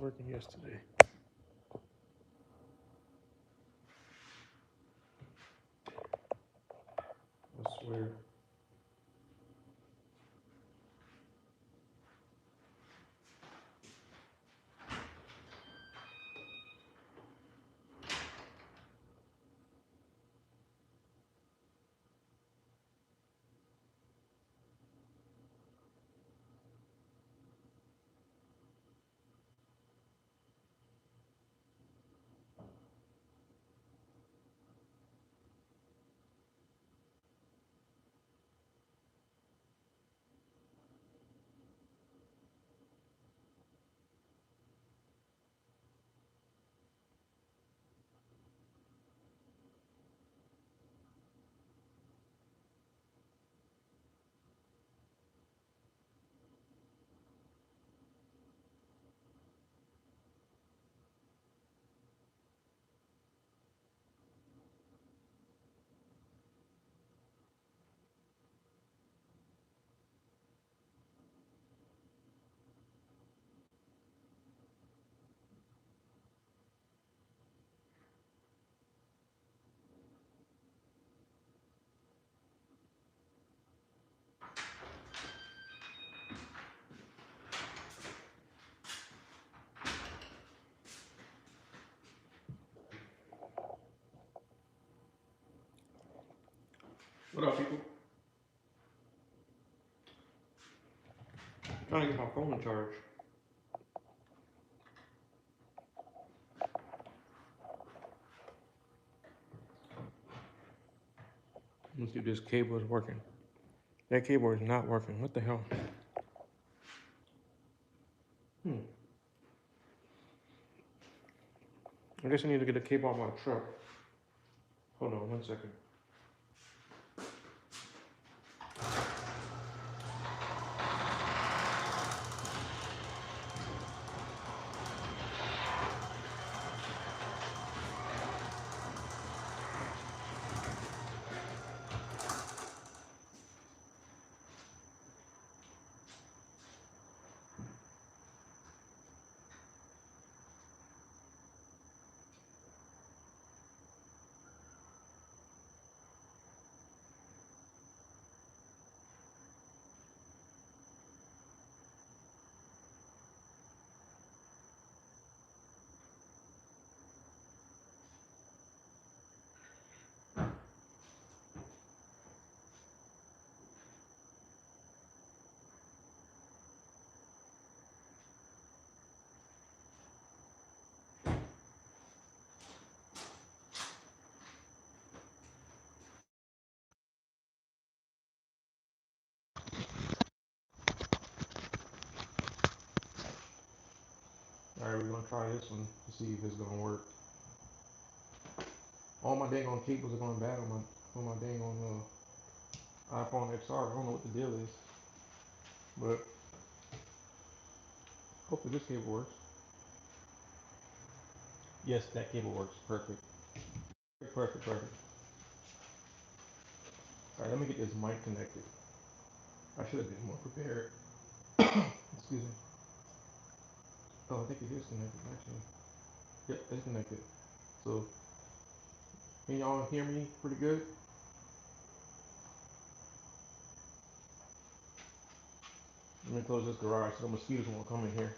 working yesterday. I swear. What up, people? I'm trying to get my phone charged. Let's see if this cable is working. That cable is not working. What the hell? I guess I need to get a cable on my truck. Hold on 1 second. Alright, we're gonna try this one to see if it's gonna work. All my dang on cables are going bad on my dang on iPhone XR. I don't know what the deal is, but hopefully this cable works. Yes, that cable works. Perfect. Perfect. Alright, let me get this mic connected. I should have been more prepared. Excuse me. Oh, I think it is connected actually. Yep, it's connected. So, can y'all hear me pretty good? Let me close this garage so the mosquitoes won't come in here.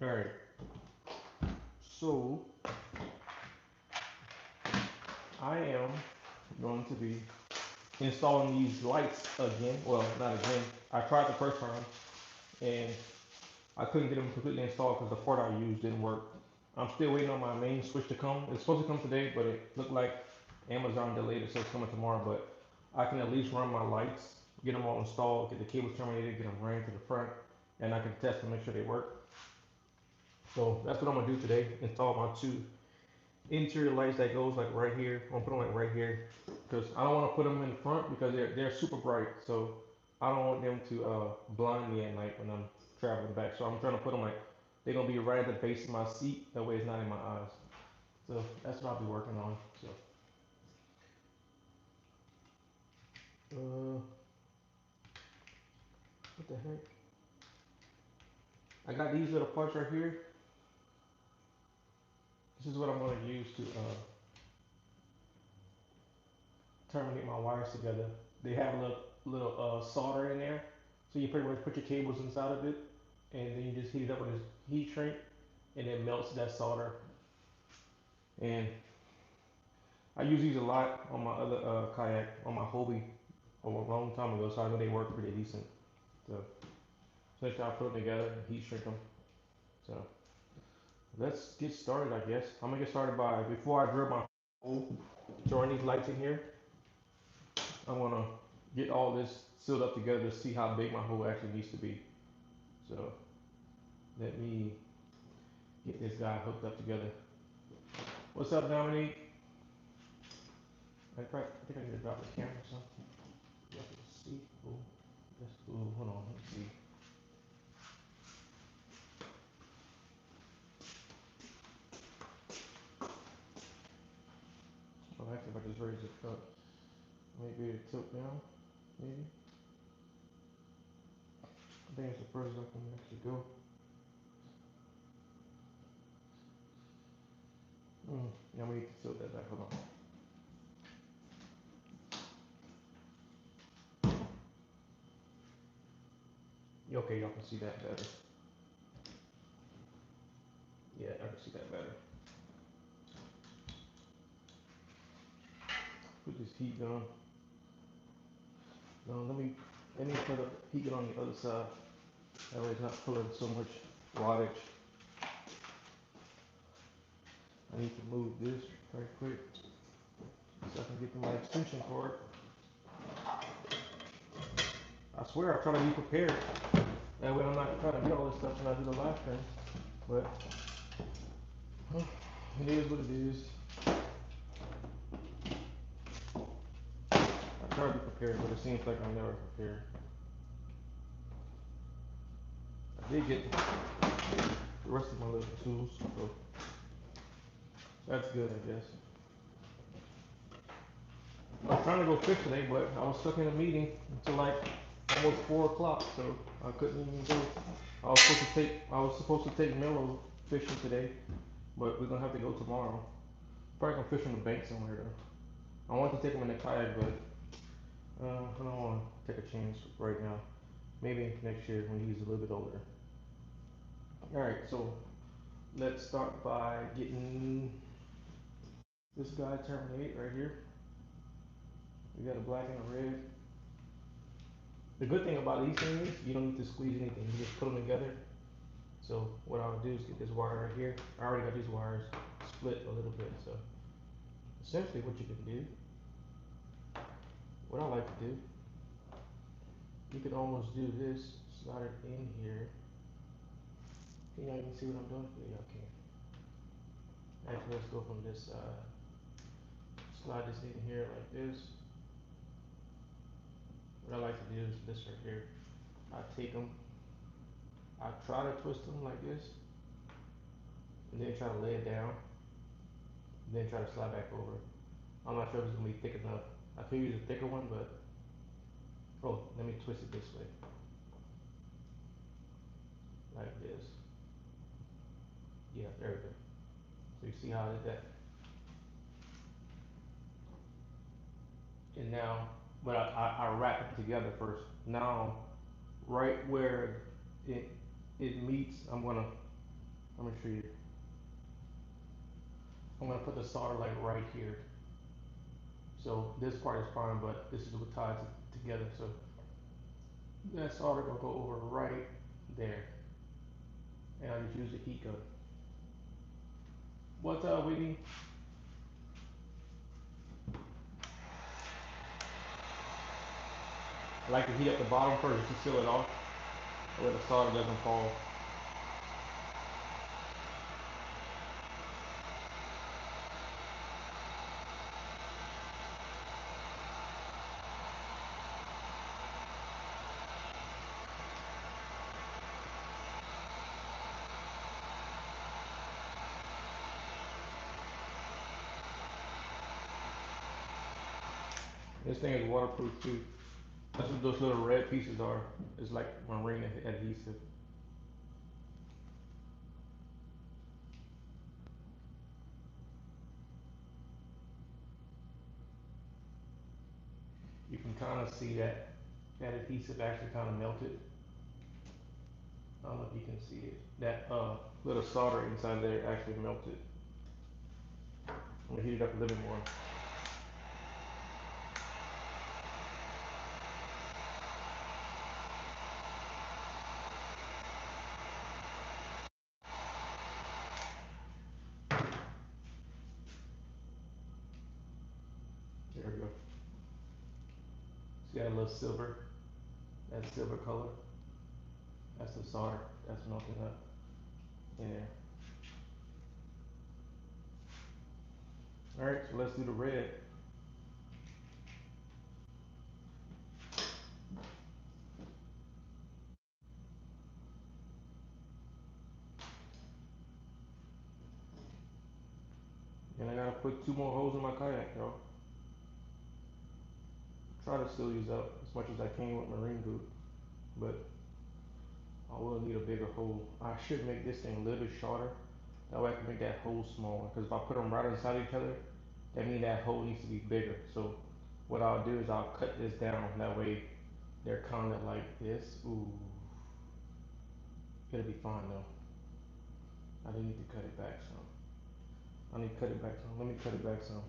Alright, so I am going to be installing these lights again. Well, not again. I tried the first time and I couldn't get them completely installed because the port I used didn't work. I'm still waiting on my main switch to come. It's supposed to come today, but it looked like Amazon delayed it, so it's coming tomorrow. But I can at least run my lights, get them all installed, get the cables terminated, get them ran to the front, and I can test and make sure they work. So that's what I'm gonna do today. Install my two interior lights that goes like right here. I'm gonna put them like right here because I don't want to put them in the front because they're super bright. So I don't want them to blind me at night when I'm traveling back. So I'm trying to put them like they're gonna be right at the base of my seat. That way it's not in my eyes. So that's what I'll be working on. So what the heck? I got these little parts right here. This is what I'm gonna use to terminate my wires together. They have a little solder in there, so you pretty much put your cables inside of it, and then you just heat it up with this heat shrink, and it melts that solder. And I use these a lot on my other kayak, on my Hobie, a long time ago, so I know they work pretty decent. So next time I put them together and heat shrink them. So let's get started, I guess. I'm gonna get started by, before I drill my hole, throwing these lights in here, I wanna get all this sealed up together to see how big my hole actually needs to be. So let me get this guy hooked up together. What's up, Dominique? I think I need to drop the camera or something. Let's see. Ooh, hold on, let's see. Oh, actually, if I just raise it up, maybe it tilt down, maybe. I think it's the furthest I can actually go. Yeah, we need to tilt that back. Hold on. Okay, y'all can see that better. Yeah, I can see that better. Put this heat gun. No, let me put a heat gun on the other side. That way it's not pulling so much wattage. I need to move this right quick so I can get to my extension cord. I swear I try to be prepared. That way I'm not trying to get all this stuff when I do the live stream. But it is what it is. I try to be prepared, but it seems like I'm never prepared. I did get the rest of my little tools, so that's good, I guess. I was trying to go fish today, but I was stuck in a meeting until like almost 4 o'clock, so I couldn't even go. I was supposed to take Mello fishing today, but we're gonna have to go tomorrow. Probably gonna fish on the bank somewhere though. I want to take him in the kayak, but I don't want to take a chance right now. Maybe next year when he's a little bit older. All right, so let's start by getting this guy terminate right here. We got a black and a red. The good thing about these things is you don't need to squeeze anything. You just put them together. So what I'll do is get this wire right here. I already got these wires split a little bit. So essentially what you can do, what I like to do, you could almost do this, slide it in here. Can y'all even see what I'm doing? Yeah, y'all can. Actually, let's go from this side. Slide this in here like this. What I like to do is this right here. I take them, I try to twist them like this, and then try to lay it down, and then try to slide back over. I'm not sure if it's gonna be thick enough. I could use a thicker one, but let me twist it this way, like this. Yeah, there we go. So you see how I did that? And now, but I wrap it together first. Now, right where it it meets, I'm gonna show you. I'm gonna put the solder like right here. So this part is fine, but this is what ties it together. So that solder gonna go over right there, and I just use the heat gun. What's up, Whitney? I like to heat up the bottom first to seal it off, where the solder doesn't fall. This thing is waterproof too. That's what those little red pieces are. It's like marine adhesive. You can kind of see that adhesive actually kind of melted. I don't know if you can see it. That little solder inside there actually melted. I'm gonna heat it up a little bit more. There we go. See that little silver? That silver color? That's the solder that's melting up in there. All right, so let's do the red. And I gotta put two more holes in my kayak, y'all. Try to seal these up as much as I can with marine glue, but I will need a bigger hole. I should make this thing a little bit shorter. That way I can make that hole smaller. Because if I put them right inside each other, that means that hole needs to be bigger. So what I'll do is I'll cut this down. That way they're kind of like this. Ooh, it'll be fine though. I do need to cut it back some. I need to cut it back some. Let me cut it back some.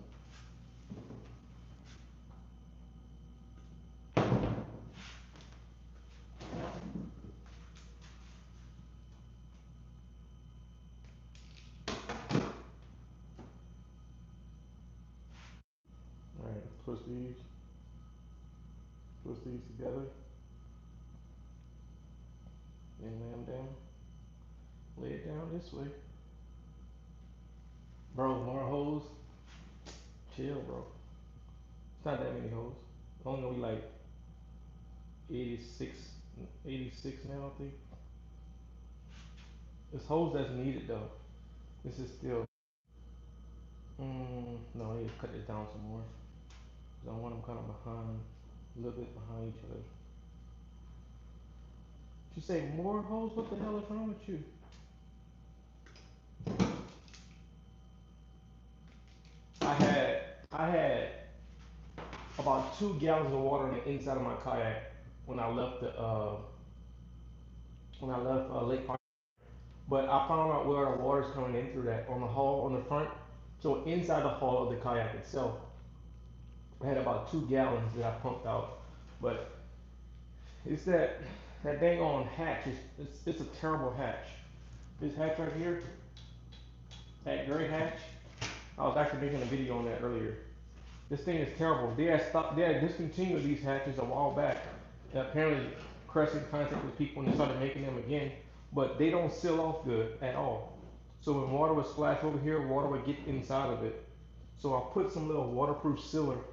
All right, twist these together, and lay them down. Lay it down this way. Bro, more holes. Chill, bro. It's not that many holes. Only gonna be like 86, 86 now, I think. It's holes that's needed though. This is still. No, I need to cut this down some more. Cause I want them kind of behind, a little bit behind each other. You say more holes? What the hell is wrong with you? I had, I had about 2 gallons of water on the inside of my kayak when I left Lake Park. But I found out where the water's coming in through that on the hull on the front. So inside the hull of the kayak itself, I had about 2 gallons that I pumped out. But it's that dang on hatch. It's a terrible hatch. This hatch right here, that gray hatch. I was actually making a video on that earlier. This thing is terrible. They had discontinued these hatches a while back. And apparently, CRES in contact with people and they started making them again, but they don't seal off good at all. So when water would splash over here, water would get inside of it. So I put some little waterproof sealer,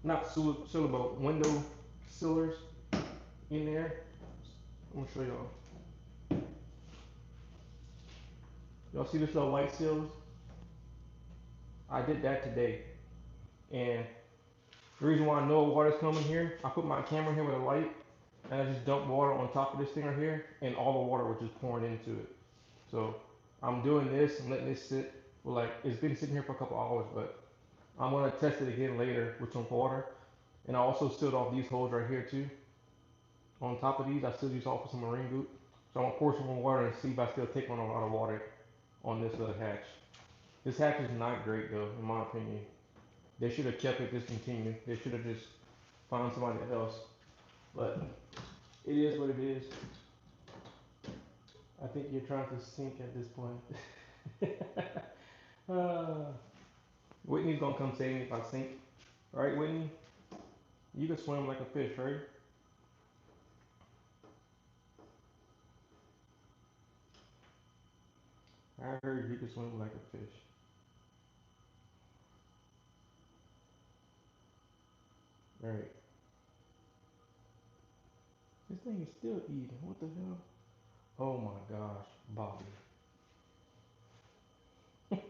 not sealer, but window sealers in there. I'm gonna show y'all. Y'all see this little white seals? I did that today, and the reason why I know water's coming here, I put my camera here with a light, and I just dumped water on top of this thing right here, and all the water was just pouring into it. So I'm doing this, I'm letting this sit. Well, like it's been sitting here for a couple hours, but I'm gonna test it again later with some water. And I also sealed off these holes right here too. On top of these, I sealed these off with some marine glue. So I'm gonna pour some more water and see if I still take on a lot of water on this little hatch. This hatch is not great though, in my opinion. They should have kept it discontinued. They should have just found somebody else. But it is what it is. I think you're trying to sink at this point. Whitney's gonna come save me if I sink. Right, Whitney? You can swim like a fish, right? I heard you can swim like a fish. Right. This thing is still eating. What the hell? Oh my gosh, Bobby. It's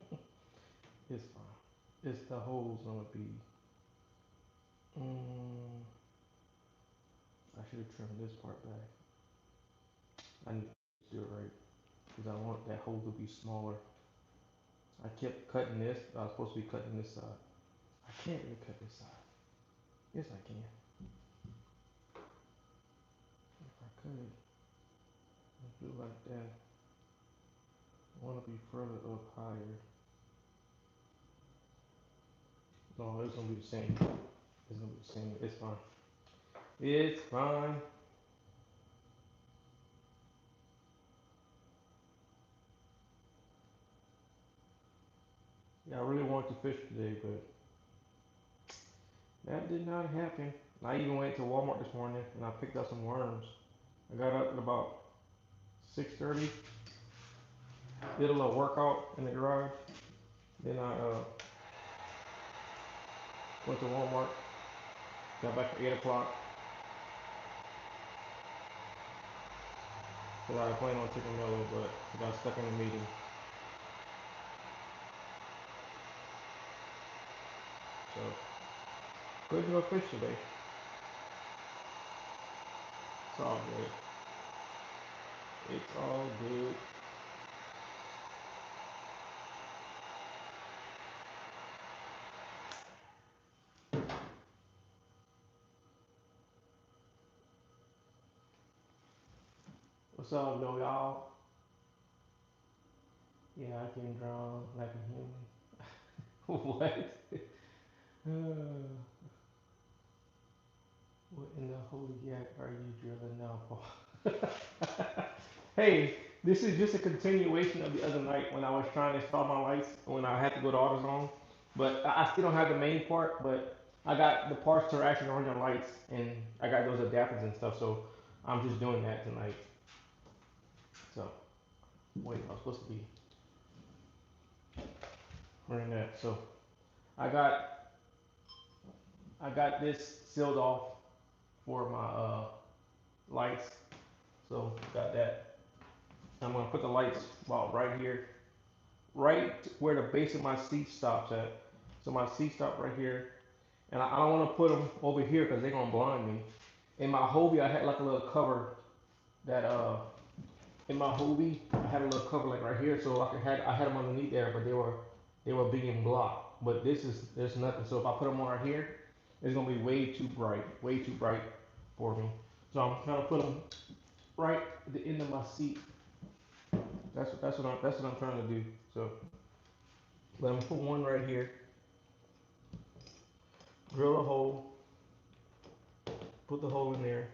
fine. It's the holes gonna be. Mm, I should have trimmed this part back. I need to do it right because I want that hole to be smaller. I kept cutting this. I was supposed to be cutting this side. I can't really cut this side. Yes, I can. If I cut it, do it like that. I want to be further up higher. No, it's gonna be the same. It's gonna be the same. It's fine. It's fine. Yeah, I really wanted to fish today, but that did not happen. I even went to Walmart this morning and I picked up some worms. I got up at about 6:30, did a little workout in the garage. Then I went to Walmart, got back at 8 o'clock. Cause I was planning on taking Mellow, but I got stuck in a meeting. So couldn't go fish today. It's all good. It's all good. What's up, though, y'all? Yeah, I can draw like a human. What? What in the holy yak are you drilling now, Paul? Hey, this is just a continuation of the other night when I was trying to install my lights when I had to go to AutoZone. But I still don't have the main part, but I got the parts to actually run your lights, and I got those adapters and stuff. So I'm just doing that tonight. So wait, I was supposed to be running that. So I got I got this sealed off for my lights. So got that. I'm gonna put the lights about right here, right where the base of my seat stops at. So my seat stop right here, and I don't want to put them over here because they're gonna blind me. In my Hobie, I had like a little cover that in my Hobie, I had a little cover like right here, so I had them underneath there, but they were being blocked. But this is there's nothing. So if I put them on right here, it's gonna be way too bright for me. So I'm trying to put them right at the end of my seat. That's what I'm trying to do. So let me put one right here, drill a hole, put the hole in there,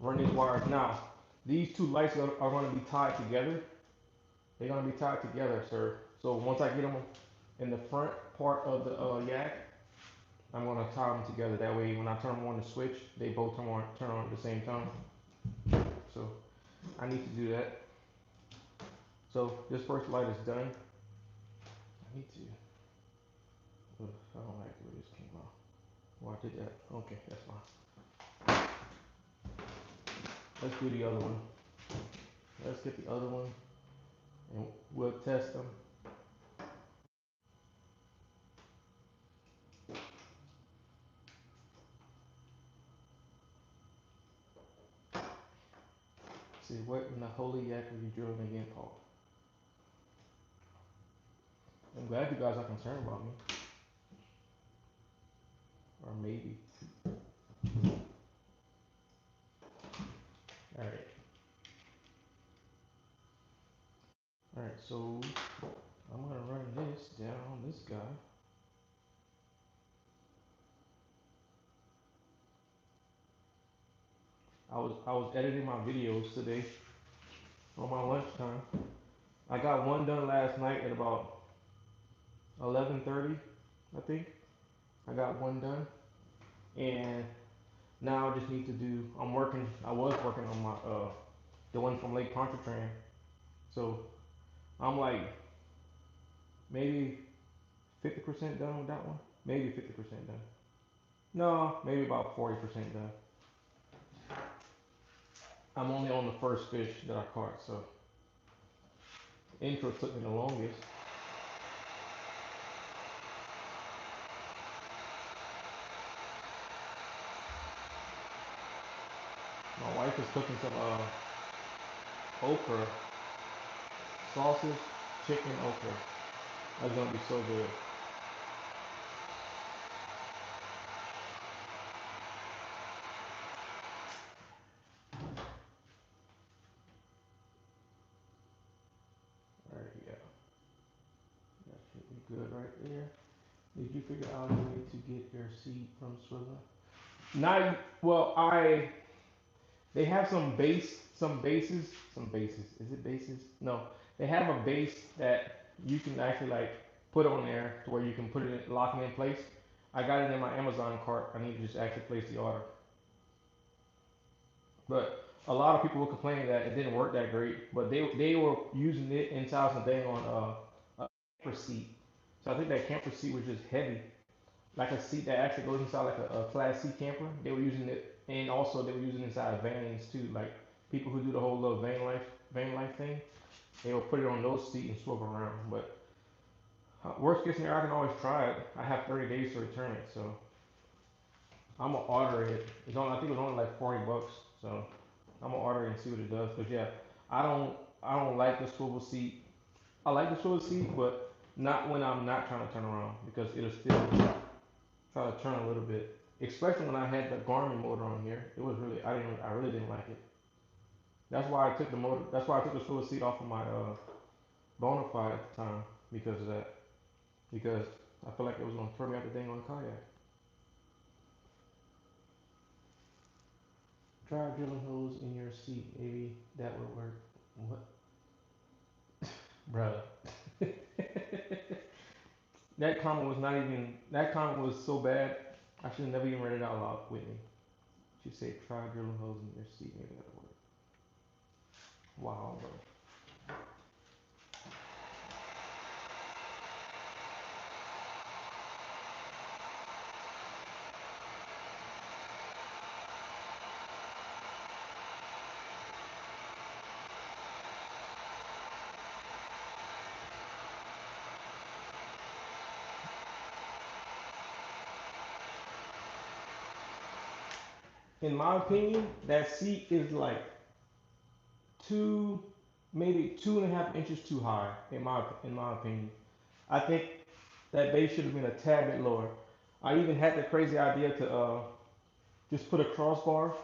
run these wires. Now these two lights are going to be tied together. They're going to be tied together, sir. So once I get them in the front part of the yak, I'm going to tie them together. That way, when I turn them on the switch, they both turn on at the same time. So I need to do that. So this first light is done. I need to. Ugh, I don't like the way this came out. Well, I did that. Okay, that's fine. Let's do the other one. Let's get the other one, and we'll test them. See, what in the holy yak are you drilling again, Paul? I'm glad you guys are concerned about me. Or maybe. Alright. Alright, so I'm gonna run this down on this guy. I was editing my videos today on my lunchtime. I got one done last night at about 11:30, I think. I got one done. And now I just need to do I was working on my the one from Lake Pontchartrain. So I'm like maybe 50% done with that one. Maybe 50% done. No, maybe about 40% done. I'm only on the first fish that I caught, so intro took me the longest. wife is cooking some okra sausage, chicken okra. That's gonna be so good. All right, yeah, that should be good right there. Did you figure out a way to get your seat from Switzerland? Not well. They have some bases. Is it bases? No, they have a base that you can actually like put on there to where you can put it lock it in place. I got it in my Amazon cart. I need to just actually place the order. But a lot of people were complaining that it didn't work that great. But they were using it inside some thing on a camper seat. So I think that camper seat was just heavy, like a seat that actually goes inside like a Class C camper. They were using it, and also they were using it inside vans too. Like people who do the whole little van life thing, they will put it on those seats and swivel around. But worst case scenario, I can always try it. I have 30 days to return it, so I'm gonna order it. It's only, I think it was only like 40 bucks, so I'm gonna order it and see what it does. Cause yeah, I don't I don't like the swivel seat. I like the swivel seat, but not when I'm not trying to turn around because it'll still try to turn a little bit. Especially when I had the Garmin motor on here, it was really I really didn't like it. That's why I took the motor. That's why I took the swivel seat off of my Bonafide at the time because of that. Because I feel like it was gonna throw me out the dang on kayak. Try drilling holes in your seat. Maybe that would work. What, brother? That comment was not even. That comment was so bad. I should have never even read it out loud, Whitney. She said, "Try drilling holes in your seat. Maybe that'll work." Wow, bro. In my opinion, that seat is like two, maybe 2.5 inches too high. In my opinion, I think that base should have been a tad bit lower. I even had the crazy idea to just put a crossbar,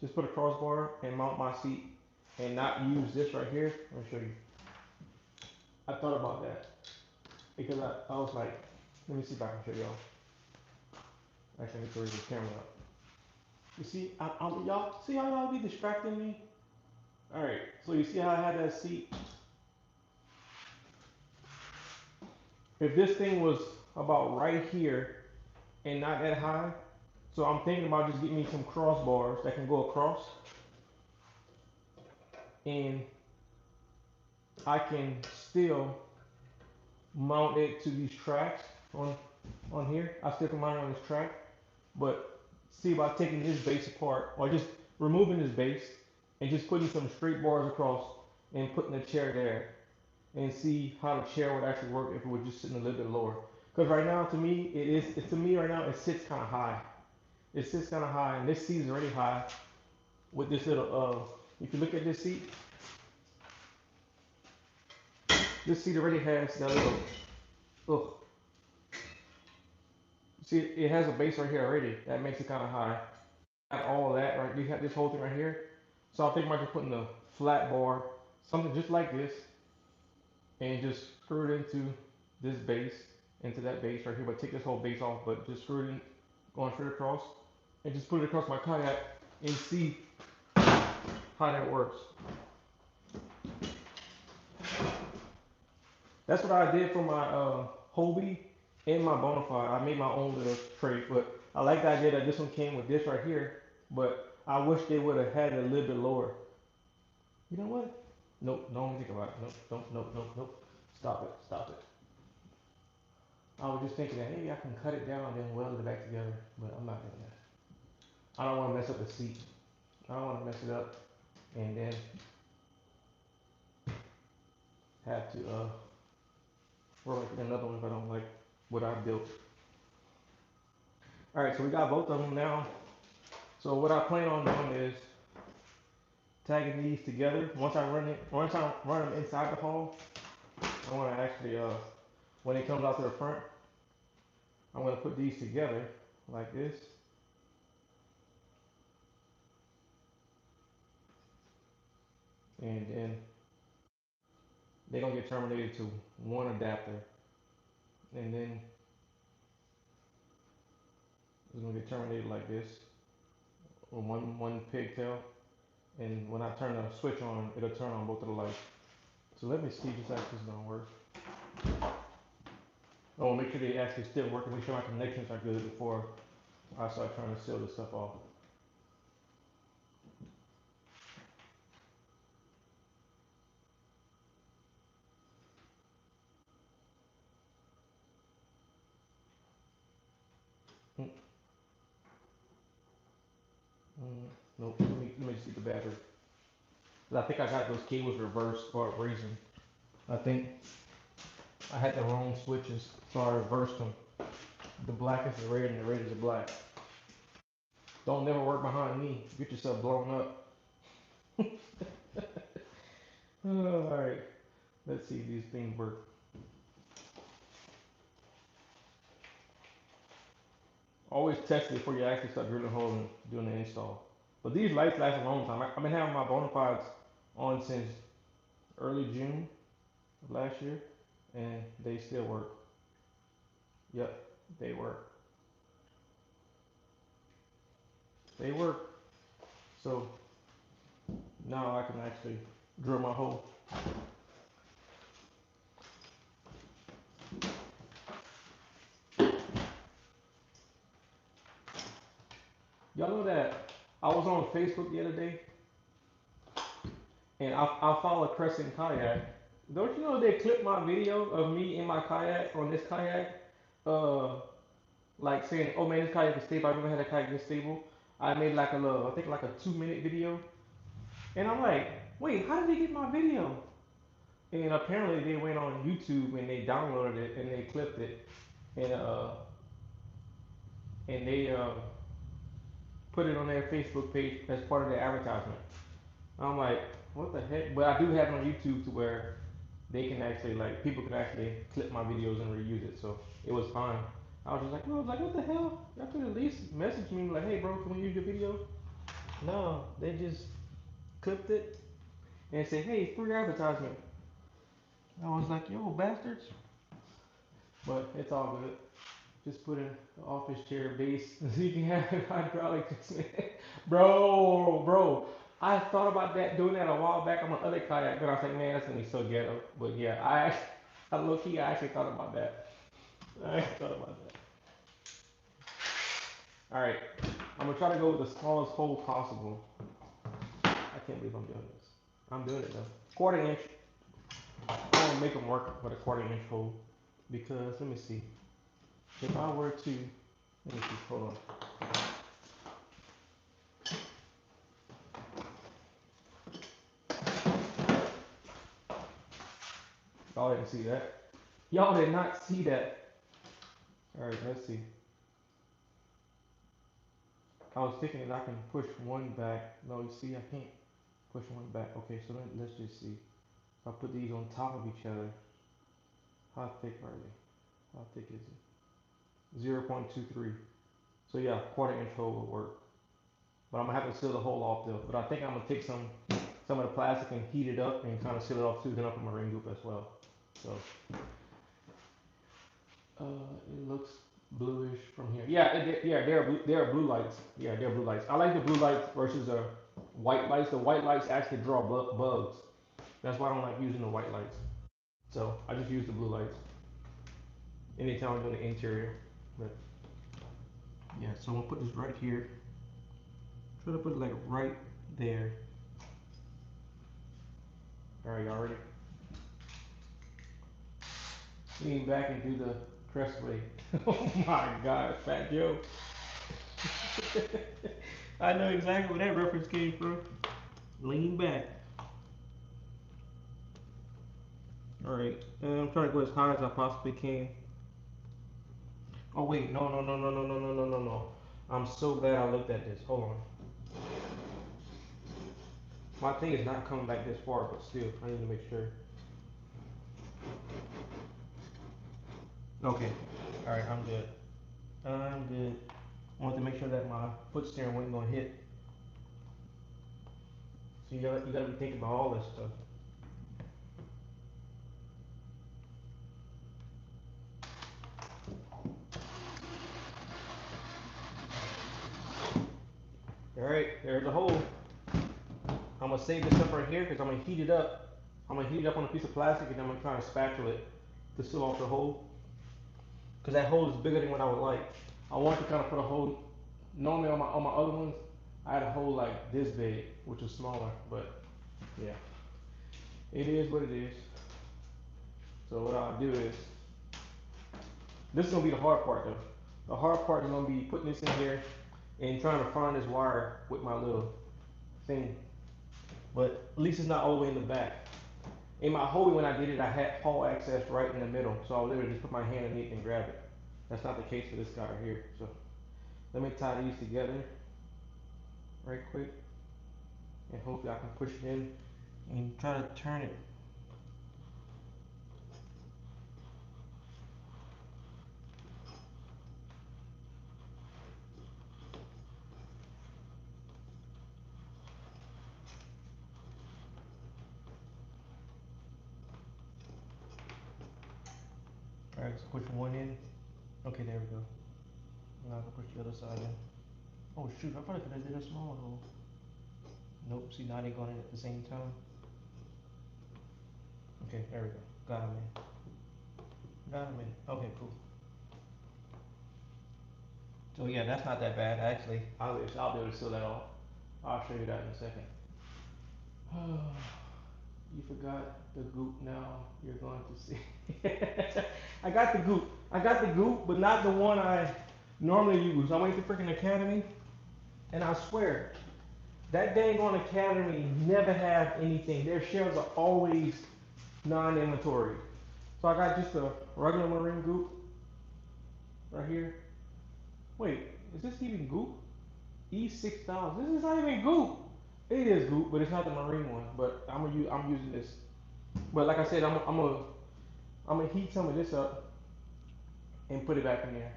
just put a crossbar and mount my seat, and not use this right here. Let me show you. I thought about that because I was like, let me see if I can show y'all. Actually, let me throw the camera up. You see, y'all see how y'all be distracting me? All right, so you see how I had that seat. If this thing was about right here and not that high, so I'm thinking about just getting me some crossbars that can go across, and I can still mount it to these tracks on here. I still can mount it on this track, but see about taking this base apart or just removing this base and just putting some straight bars across and putting the chair there and see how the chair would actually work if it was just sitting a little bit lower. Because right now, to me, to me right now, it sits kind of high. It sits kind of high, and this seat is already high with this little. If you look at this seat already has that little. Ugh, see, it has a base right here already. That makes it kind of high. Got all of that right. You have this whole thing right here. So I'm thinking about just putting the flat bar, something just like this, and just screw it into this base, into that base right here. But take this whole base off, but just screw it in, going straight across, and just put it across my kayak and see how that works. That's what I did for my Hobie and my Bonafide. I made my own little tray, but I like the idea that this one came with this right here. But I wish they would have had it a little bit lower. You know what? Nope, don't think about it. Nope, nope. Stop it, stop it. I was just thinking that maybe I can cut it down and then weld it back together, but I'm not doing that. I don't want to mess up the seat. I don't want to mess it up and then have to work like another one if I don't like what I built. All right, so we got both of them now. So what I plan on doing is tagging these together. Once I run them inside the hall, I want to actually, when it comes out to the front, I'm going to put these together like this, and then they're gonna get terminated to one adapter, and then it's gonna get terminated like this, with one pigtail, and when I turn the switch on, it'll turn on both of the lights. So let me see if this actually is gonna work. I want to make sure they actually still work and make sure my connections are good before I start trying to seal this stuff off. Mm, nope. Let me see the battery. 'Cause I think I got those cables reversed for a reason. I think I had the wrong switches, so I reversed them. The black is the red and the red is the black. Don't never work behind me. Get yourself blown up. All right. Let's see if these things work. Always test it before you actually start drilling holes and doing the install. But these lights last a long time. I've been having my bona fides on since early June of last year, and they still work. Yep, they work. They work. So now I can actually drill my hole. Y'all know that I was on Facebook the other day, and I follow CRES-CRAFT. Don't you know they clipped my video of me in my kayak on this kayak? Uh, like saying, "Oh man, this kayak is stable. I've never had a kayak this stable." I made like a little, I think like a 2 minute video, and I'm like, "Wait, how did they get my video?" And apparently they went on YouTube and they downloaded it and they clipped it and they put it on their Facebook page as part of their advertisement. I'm like, what the heck? But I do have it on YouTube to where they can actually like people can actually clip my videos and reuse it, so it was fine. I was just like, no, I was like, what the hell? Y'all could at least message me like, hey, bro, can we use your video? No, they just clipped it and said, hey, free advertisement. I was like, yo, bastards. But it's all good. Just put in the office chair base so you can have an hydraulic adjustment. Bro. I thought about that doing that a while back on my other kayak, but I was like, man, that's gonna be so ghetto. But yeah, I low key, I actually thought about that. I thought about that. All right, I'm gonna try to go with the smallest hole possible. I can't believe I'm doing this. I'm doing it though. Quarter inch. I want to make them work with a quarter-inch hole because let me see. If I were to, let me see. Hold on. Y'all didn't see that. Y'all did not see that. All right, let's see. I was thinking that I can push one back. No, you see, I can't push one back. Okay, so let's just see. If I put these on top of each other, how thick are they? How thick is it? 0.23. So yeah, quarter-inch hole will work. But I'm gonna have to seal the hole off though. But I think I'm gonna take some of the plastic and heat it up and kind of seal it off too. Then I'll put my ring loop as well. So it looks bluish from here. Yeah, they're blue lights. Yeah, they're blue lights. I like the blue lights versus the white lights. The white lights actually draw bugs. That's why I don't like using the white lights. So I just use the blue lights anytime I'm doing the interior. But yeah, so I'm gonna put this right here. Try to put it like right there. All right, y'all ready? Lean back and do the crest wave. Oh my God, Fat Joe. I know exactly where that reference came from. Lean back. All right, I'm trying to go as high as I possibly can. Oh wait, no. I'm so glad I looked at this. Hold on. My thing is not coming back this far, but still, I need to make sure. Okay. Alright, I'm good. I'm good. I want to make sure that my foot steering wasn't gonna hit. So you gotta be thinking about all this stuff. Alright, there's the hole. I'm gonna save this up right here because I'm gonna heat it up. I'm gonna heat it up on a piece of plastic and I'm gonna try and spatula it to seal off the hole. Because that hole is bigger than what I would like. I want to kind of put a hole. Normally on my other ones, I had a hole like this big, which is smaller. But yeah, it is what it is. So what I'll do is, this is gonna be the hard part though. The hard part is gonna be putting this in here and trying to find this wire with my little thing. But at least it's not all the way in the back. In my Holy, when I did it, I had hall access right in the middle, so I literally just put my hand underneath and grab it. That's not the case for this guy right here. So let me tie these together right quick, and hopefully I can push it in and try to turn it. All right, so push one in. Okay, there we go. Now I can push the other side in. Oh shoot, I probably could have did a smaller hole. Nope, see now they going in at the same time. Okay, there we go. Got him in. Got him in. Okay, cool. So yeah, that's not that bad actually. I'll be able to seal that off. I'll show you that in a second. You forgot the goop now. You're going to see. I got the goop. I got the goop, but not the one I normally use. I went to freaking Academy, and I swear, that dang on Academy never have anything. Their shelves are always non-inventory. So I got just a regular marine goop right here. Wait, is this even goop? E6000. This is not even goop. It is goop, but it's not the marine one. But I'm using this. But like I said, I'm gonna heat some of this up and put it back in there.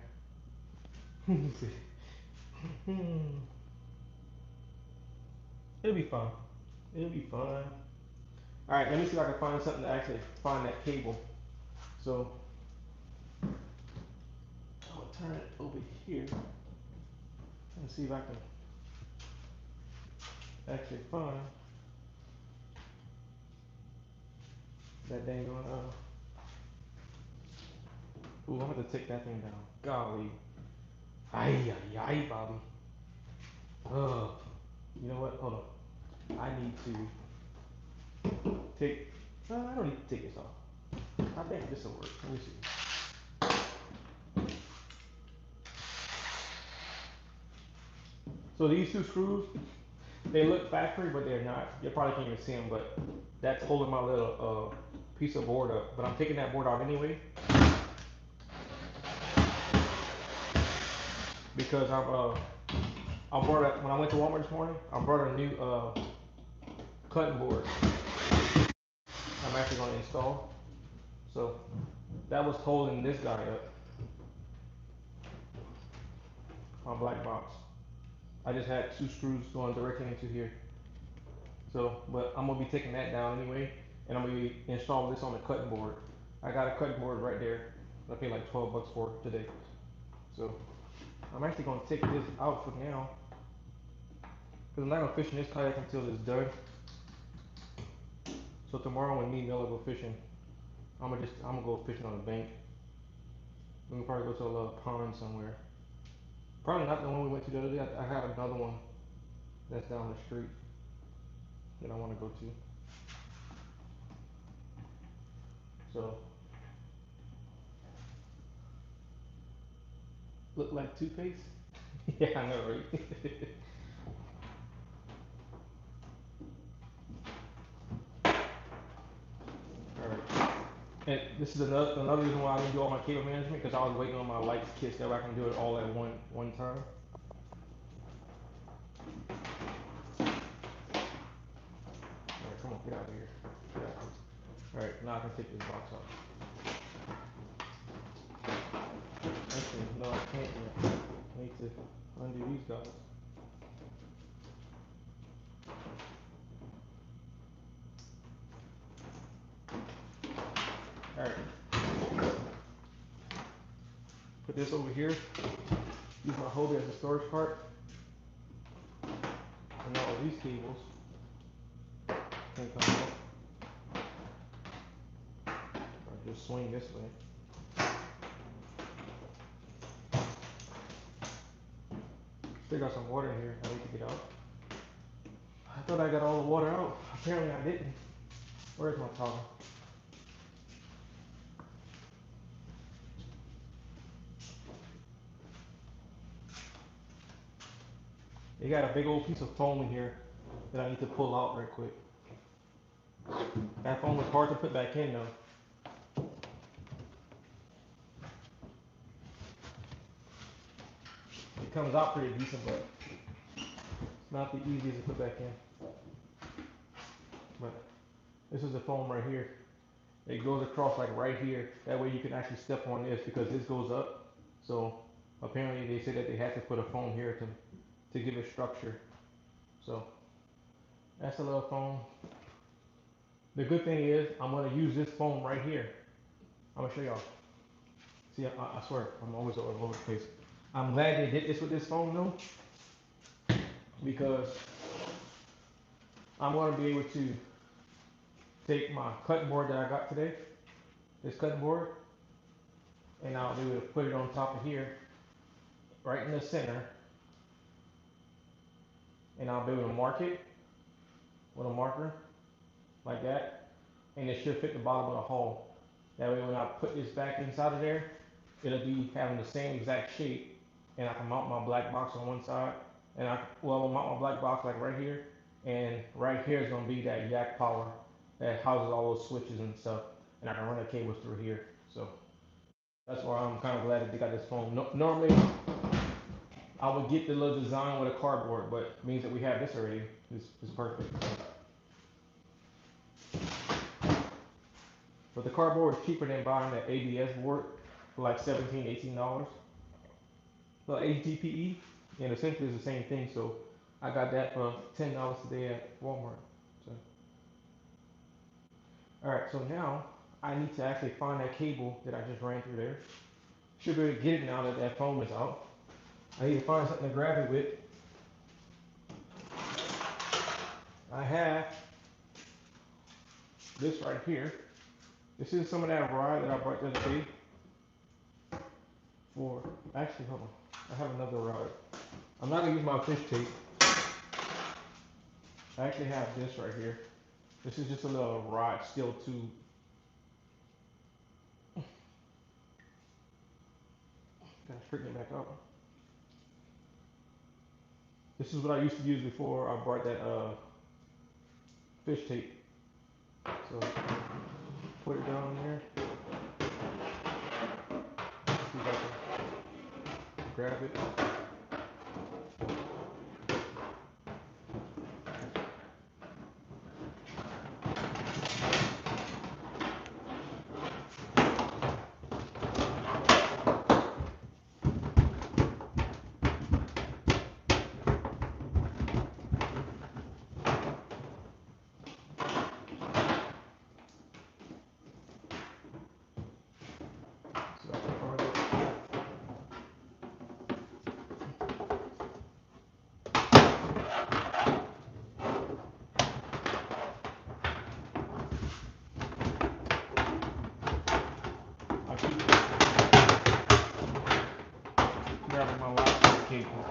It'll be fun. It'll be fun. All right, let me see if I can find something to actually find that cable. So I'll turn it over here and see if I can actually find that dang on. Ooh, I'm gonna take that thing down. Golly. Ay, ay, ay, Bobby. Ugh. You know what? Hold on. I need to take. I don't need to take this off. I think this will work. Let me see. So these two screws, they look factory, but they're not. You probably can't even see them, but that's holding my little piece of board up. But I'm taking that board out anyway because I brought a, when I went to Walmart this morning, I brought a new cutting board. I'm actually going to install. So that was holding this guy up, my black box. I just had two screws going directly into here. So, but I'm gonna be taking that down anyway, and I'm gonna be installing this on the cutting board. I got a cutting board right there. I paid like 12 bucks for it today. So I'm actually gonna take this out for now, because I'm not gonna fish in this kayak until it's done. So tomorrow when me and Miller go fishing, I'm gonna go fishing on the bank. We can probably go to a little pond somewhere. Probably not the one we went to the other day. I have another one that's down the street that I want to go to. So look like toothpaste. Yeah, I know, right? All right. And this is another reason why I didn't do all my cable management because I was waiting on my lights kit so I can do it all at one time. Get out of here. Get out. Alright, now I can take this box out. Actually, no, I can't yet. I need to undo these guys. Alright. Put this over here. Use my holder as a storage part. And all of these cables can come out. Or just swing this way. Still got some water in here I need to get out. I thought I got all the water out. Apparently I didn't. Where's my towel? They got a big old piece of foam in here that I need to pull out right quick. That foam was hard to put back in though. It comes out pretty decent, but it's not the easiest to put back in. But this is the foam right here. It goes across like right here. That way you can actually step on this because this goes up. So apparently they said that they had to put a foam here to give it structure. So that's a little foam. The good thing is I'm gonna use this foam right here. I'm gonna show y'all. See, I swear, I'm always all over the place. I'm glad they did this with this foam though, because I'm gonna be able to take my cutting board that I got today, this cutting board, and I'll be able to put it on top of here, right in the center, and I'll be able to mark it with a marker, like that, and it should fit the bottom of the hole. That way when I put this back inside of there, it'll be having the same exact shape, and I can mount my black box on one side, and I'll mount my black box like right here, and right here is gonna be that yak power that houses all those switches and stuff, and I can run the cables through here. So that's why I'm kind of glad that they got this foam. No, normally I would get the little design with a cardboard, but it means that we have this already. It's perfect. But the cardboard is cheaper than buying that ABS board for like $17, $18. So HDPE, and essentially it's the same thing. So I got that for $10 today at Walmart. So, all right, so now I need to actually find that cable that I just ran through there. Should be able to get it now that that foam is out. I need to find something to grab it with. I have this right here. This is some of that rod that I brought the other day. For actually, hold on. I have another rod. I'm not gonna use my fish tape. I actually have this right here. This is just a little rod steel tube. Gotta straighten it back up. This is what I used to use before I bought that fish tape. So put it down there. See if I can grab it. So I can find it. I keep grabbing my last cable.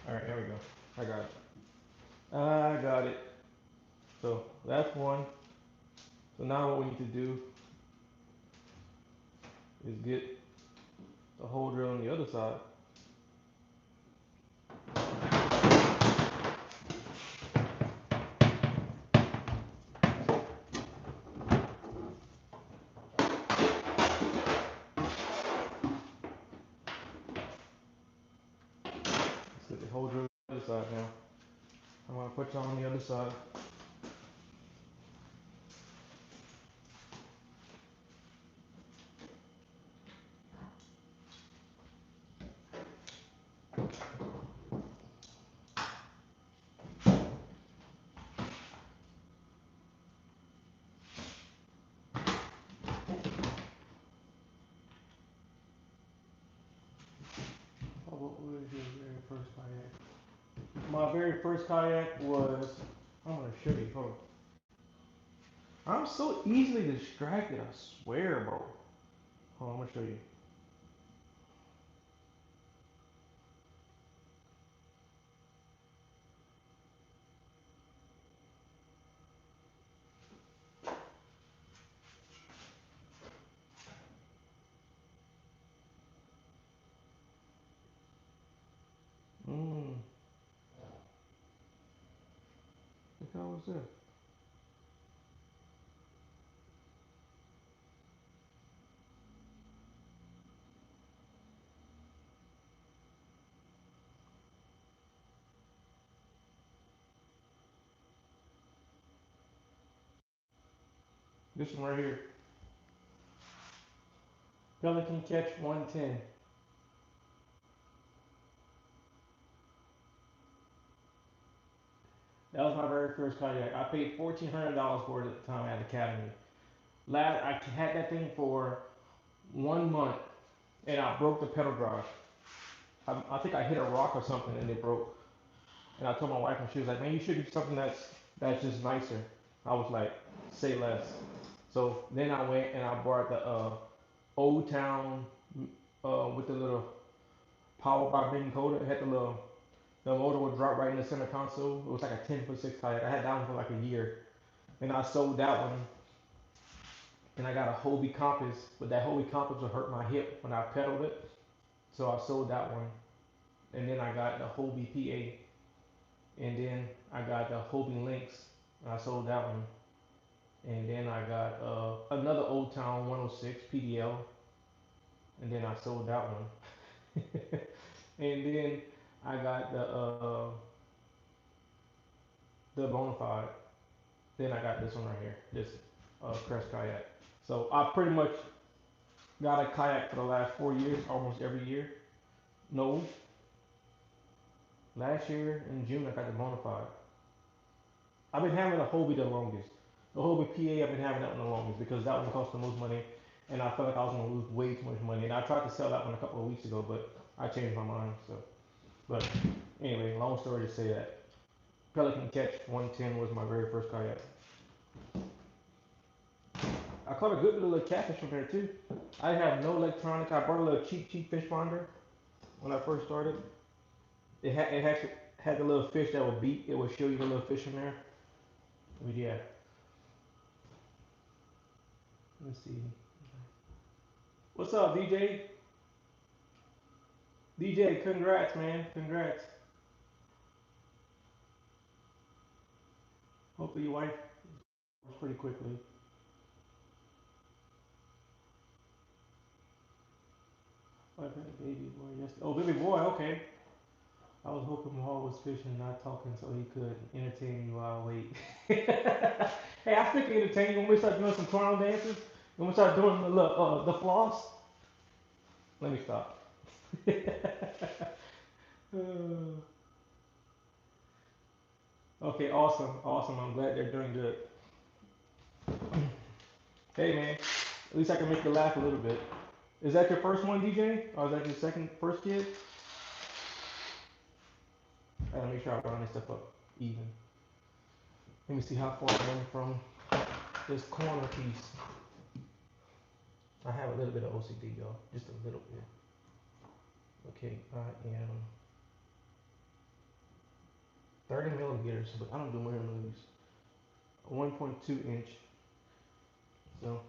Alright, there we go. I got it. I got it. So that's one. So now what we need to do is get the hole drill on the other side. hold you on the other side now. I'm gonna put you on the other side. Oh, what was your very first kayak? My very first kayak was, I'm gonna show you, hold on. I'm so easily distracted, I swear, bro. Hold on, I'm gonna show you. Mmm, what the hell was this? This one right here. Pelican Catch 110. That was my very first kayak. I paid $1,400 for it at the time at Academy. I had that thing for 1 month, and I broke the pedal drive. I think I hit a rock or something, and it broke. And I told my wife, and she was like, "Man, you should get something that's just nicer." I was like, "Say less." So then I went and I bought the Old Town with the little power by Ben Coda. It had the motor would drop right in the center console. It was like a 10'6" kayak. I had that one for like a year. And I sold that one, and I got a Hobie Compass, but that Hobie Compass would hurt my hip when I pedaled it. So I sold that one. And then I got the Hobie PA. And then I got the Hobie Lynx. And I sold that one. And then I got another Old Town 106 PDL. And then I sold that one. And then I got the Bonafide. Then I got this one right here, this CRES kayak. So I pretty much got a kayak for the last 4 years, almost every year. No, last year in June I got the Bonafide. I've been having a Hobie the longest. The Hobie PA, I've been having that one the longest because that one cost the most money, and I felt like I was gonna lose way too much money. And I tried to sell that one a couple of weeks ago, but I changed my mind. So, but anyway, long story to say that Pelican Catch 110 was my very first kayak. I caught a good little catfish from there too. I have no electronics. I bought a little cheap fish finder when I first started. It had the little fish that would beep. It would show you the little fish in there. But yeah, let's see. What's up, DJ? DJ, congrats, man. Congrats. Hopefully your wife was pretty quickly. I had a baby boy yesterday. Oh, baby boy. Okay. I was hoping Mahal was fishing, not talking, so he could entertain me while I wait. Hey, I think entertain you when we start doing some clown dances. When we start doing the floss. Let me stop. Okay, awesome, awesome. I'm glad they're doing good. Hey, man. At least I can make you laugh a little bit. Is that your first one, DJ? Or is that your first kid? I gotta make sure I round this stuff up even. Let me see how far I am from this corner piece. I have a little bit of OCD, y'all. Just a little bit. Okay, I am 30 millimeters, but I don't do millimeters. 1.2 inch. So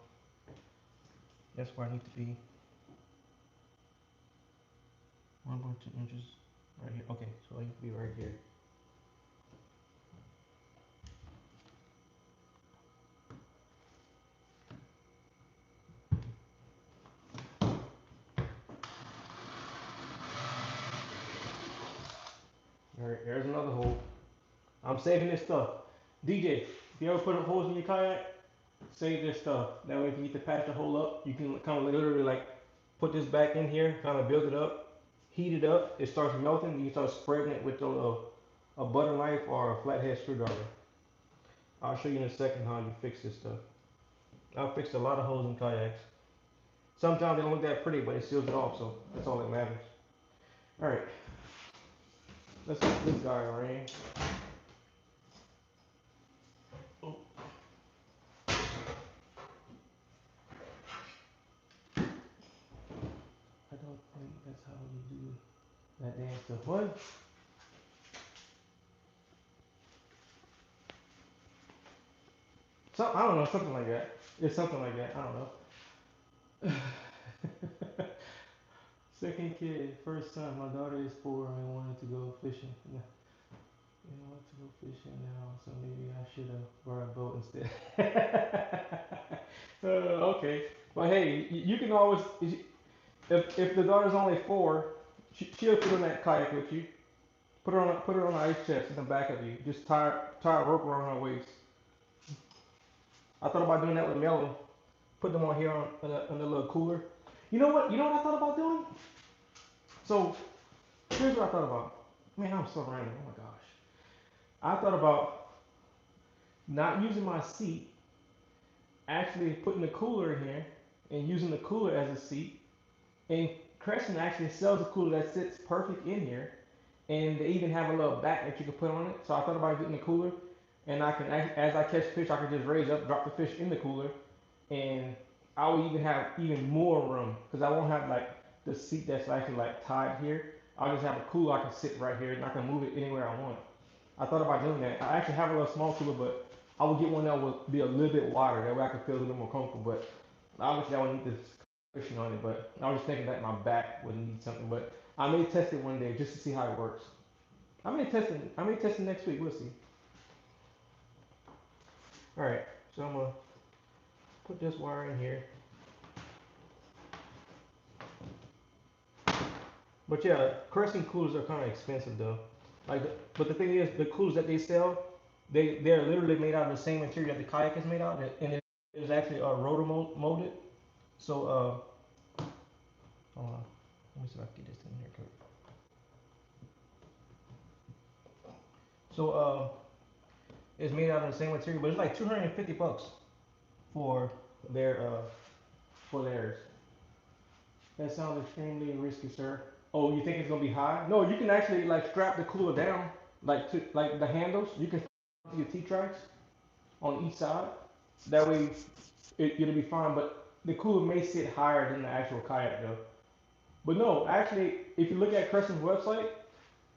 that's where I need to be. 1.2 inches right here. Okay, so I need to be right here. Alright, there's another hole. I'm saving this stuff. DJ, if you ever put holes in your kayak, save this stuff. That way if you need to patch the hole up, you can kind of literally like put this back in here, kind of build it up, heat it up, it starts melting, you start spreading it with a butter knife or a flathead screwdriver. I'll show you in a second how you fix this stuff. I've fixed a lot of holes in kayaks. Sometimes they don't look that pretty, but it seals it off, so that's all that matters. Alright, let's get this guy ran. Oh. I don't think that's how you do that damn stuff. What? I don't know, something like that. It's something like that. I don't know. Second kid, first son. My daughter is 4 and wanted to go fishing. Yeah, you know, to go fishing now, so maybe I should have brought a boat instead. Okay, but hey, you can always if the daughter's only 4, she'll put on that kayak with you. Put her on the ice chest in the back of you. Just tie a rope around her waist. I thought about doing that with Melon. Put them on here on the little cooler. You know what? You know what I thought about doing? So here's what I thought about. Man, I'm so random. Oh my gosh. I thought about not using my seat, actually putting the cooler in here and using the cooler as a seat. And Crescent actually sells a cooler that sits perfect in here. And they even have a little back that you can put on it. So I thought about getting the cooler, and I can, as I catch fish, I can just raise up, drop the fish in the cooler, and I will even have even more room because I won't have like the seat that's actually like tied here. I'll just have a cooler I can sit right here, and I can move it anywhere I want. I thought about doing that. I actually have a little small cooler, but I would get one that would be a little bit wider. That way I could feel a little more comfortable. But obviously I would need this cushion on it. But I was just thinking that my back would need something. But I may test it one day just to see how it works. I may test it next week. We'll see. All right. So I'm gonna put this wire in here. But yeah, Crescent coolers are kind of expensive though. Like, but the thing is, the coolers that they sell, they're literally made out of the same material that the kayak is made out, of, and it is actually rotor molded. So hold on, let me see if I can get this in here. So it's made out of the same material, but it's like $250 for their theirs. That sounds extremely risky, sir. Oh, you think it's gonna be high? No, you can actually like strap the cooler down, like to like the handles. You can to your T tracks on each side. That way, it'll be fine. But the cooler may sit higher than the actual kayak though. But no, actually, if you look at Crescent's website,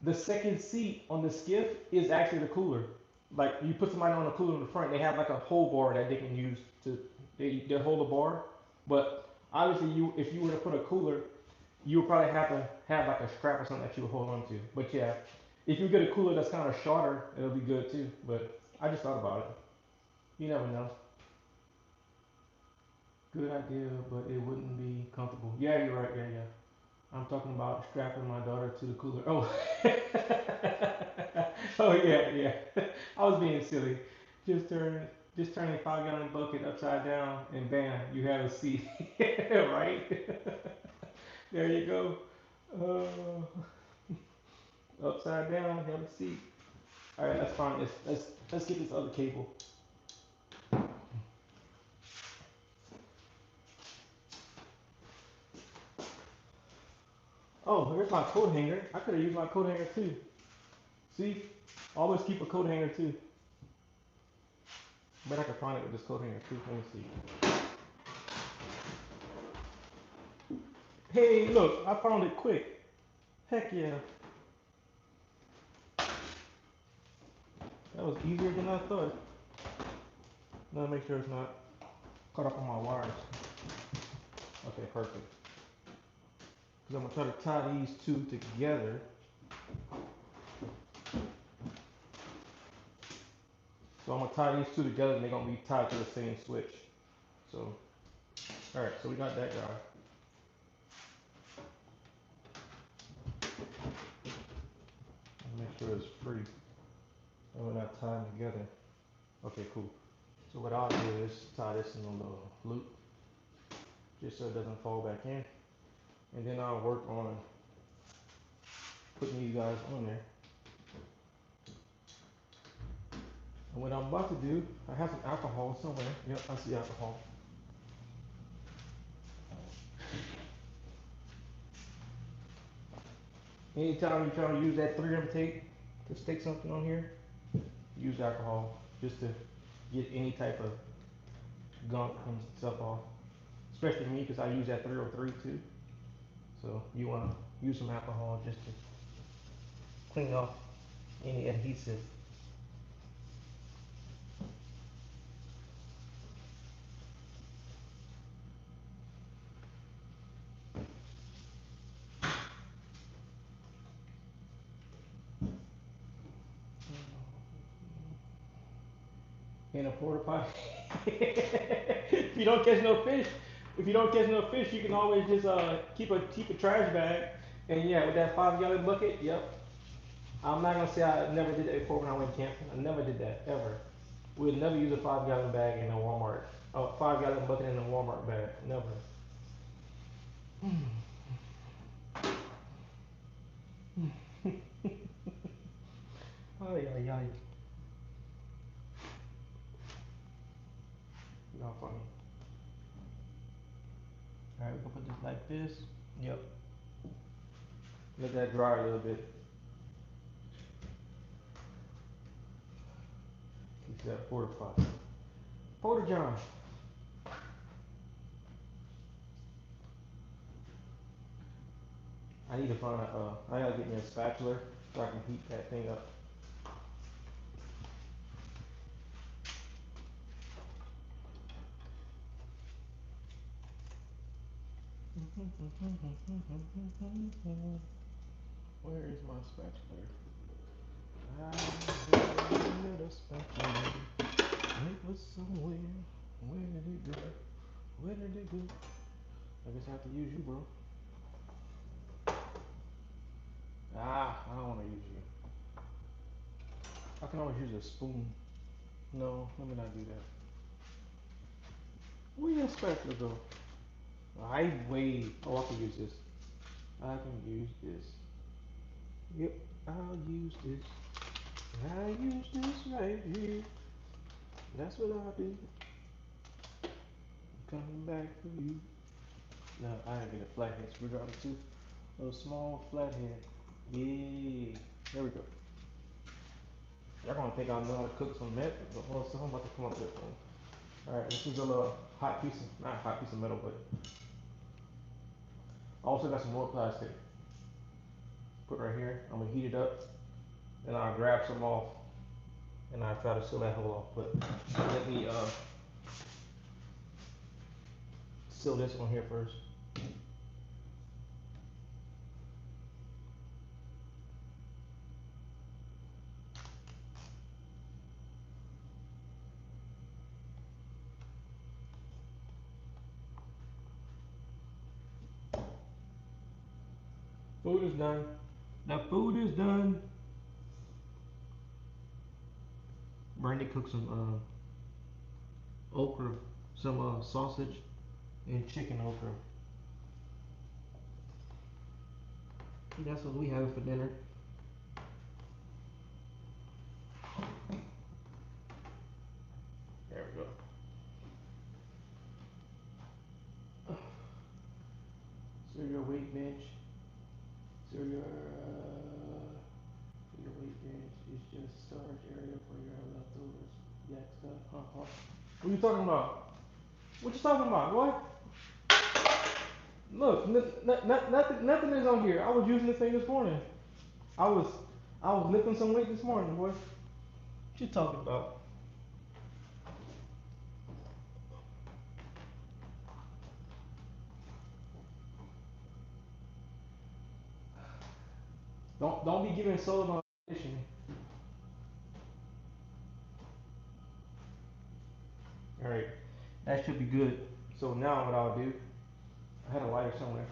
the second seat on the skiff is actually the cooler. Like you put somebody on the cooler in the front, they have like a whole bar that they can use to they hold the bar. But obviously, you if you were to put a cooler, you would probably have to have like a strap or something that you would hold on to. But yeah, if you get a cooler that's kind of shorter, it'll be good too. But I just thought about it. You never know. Good idea, but it wouldn't be comfortable. Yeah, you're right. Yeah, yeah. I'm talking about strapping my daughter to the cooler. Oh, oh yeah, yeah. I was being silly. Just turn, just turn a 5-gallon bucket upside down, and bam, you have a seat. Right? There you go. Upside down, have a seat. All right, that's fine. Let's get this other cable. Oh, here's my coat hanger. I could have used my coat hanger too. See, always keep a coat hanger too. Bet I could find it with this coat hanger too. Let me see. Hey, look, I found it quick. Heck yeah. That was easier than I thought. Let me make sure it's not caught up on my wires. Okay, perfect. Because I'm going to try to tie these two together. So I'm going to tie these two together and they're going to be tied to the same switch. So, alright, so we got that guy. sure it's free and we're not tying together. Okay, cool. So what I'll do is tie this in a little loop just so it doesn't fall back in. And then I'll work on putting these guys on there. And what I'm about to do, I have some alcohol somewhere. Yep, I see alcohol. Anytime you're trying to use that 3M tape to stick something on here, use alcohol just to get any type of gunk and stuff off. Especially me because I use that 303 too. So you want to use some alcohol just to clean off any adhesive. In a porta potty. If you don't catch no fish, you can always just keep a trash bag. And yeah, with that 5 gallon bucket, yep. I'm not gonna say I never did that before when I went camping. I never did that ever. We would never use a 5 gallon bag in a Walmart. A 5 gallon bucket in a Walmart bag. Never. Ay ay ay. Y'all funny. Alright, we're gonna put this like this. Yep. Let that dry a little bit. Keep that porta potty. Porta John. I need to find I gotta get me a spatula so I can heat that thing up. Where is my spatula? I had a spatula. It was somewhere. Where did it go? Where did it go? I guess I have to use you, bro. I don't want to use you. I can always use a spoon. No, let me not do that. Where your spatula go? I wait. Oh, I can use this. I can use this. Yep, I'll use this. I use this right here. That's what I'll do. Coming back for you. No, I gotta get a flathead screwdriver too. A little small flathead. Yeah. There we go. Y'all gonna think I know how to cook some metal, but also I'm about to come up with one. Alright, this is a little hot piece of, not a hot piece of metal, but I also got some more plastic. Put right here. I'm gonna heat it up. Then I'll grab some off and I'll try to seal that hole off. But let me seal this one here first. Food is done. The food is done. Brandy cooked some okra, some sausage, and chicken okra. That's what we have for dinner. There we go. So your weight bench. So your weight bench is just storage area for your leftovers. Yak stuff. What are you talking about? What you talking about? What? Look, nothing is on here. I was using this thing this morning. I was I was lifting some weight this morning, boy. What you talking about? Don't be giving Sullivan information. All right, that should be good. So now what I'll do, I had a lighter somewhere.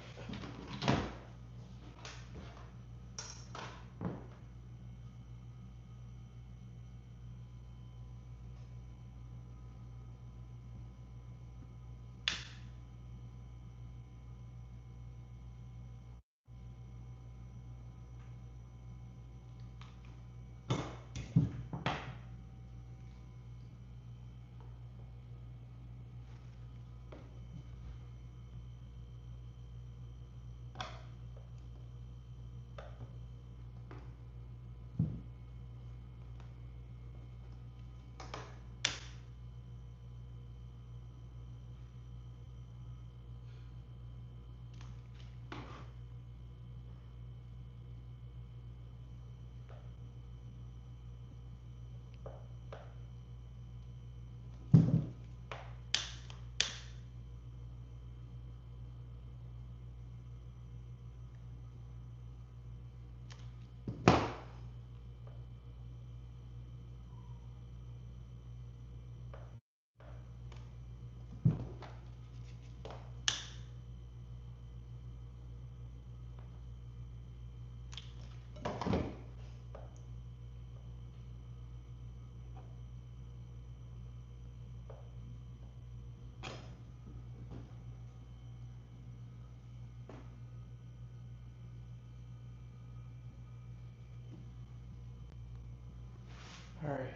All right.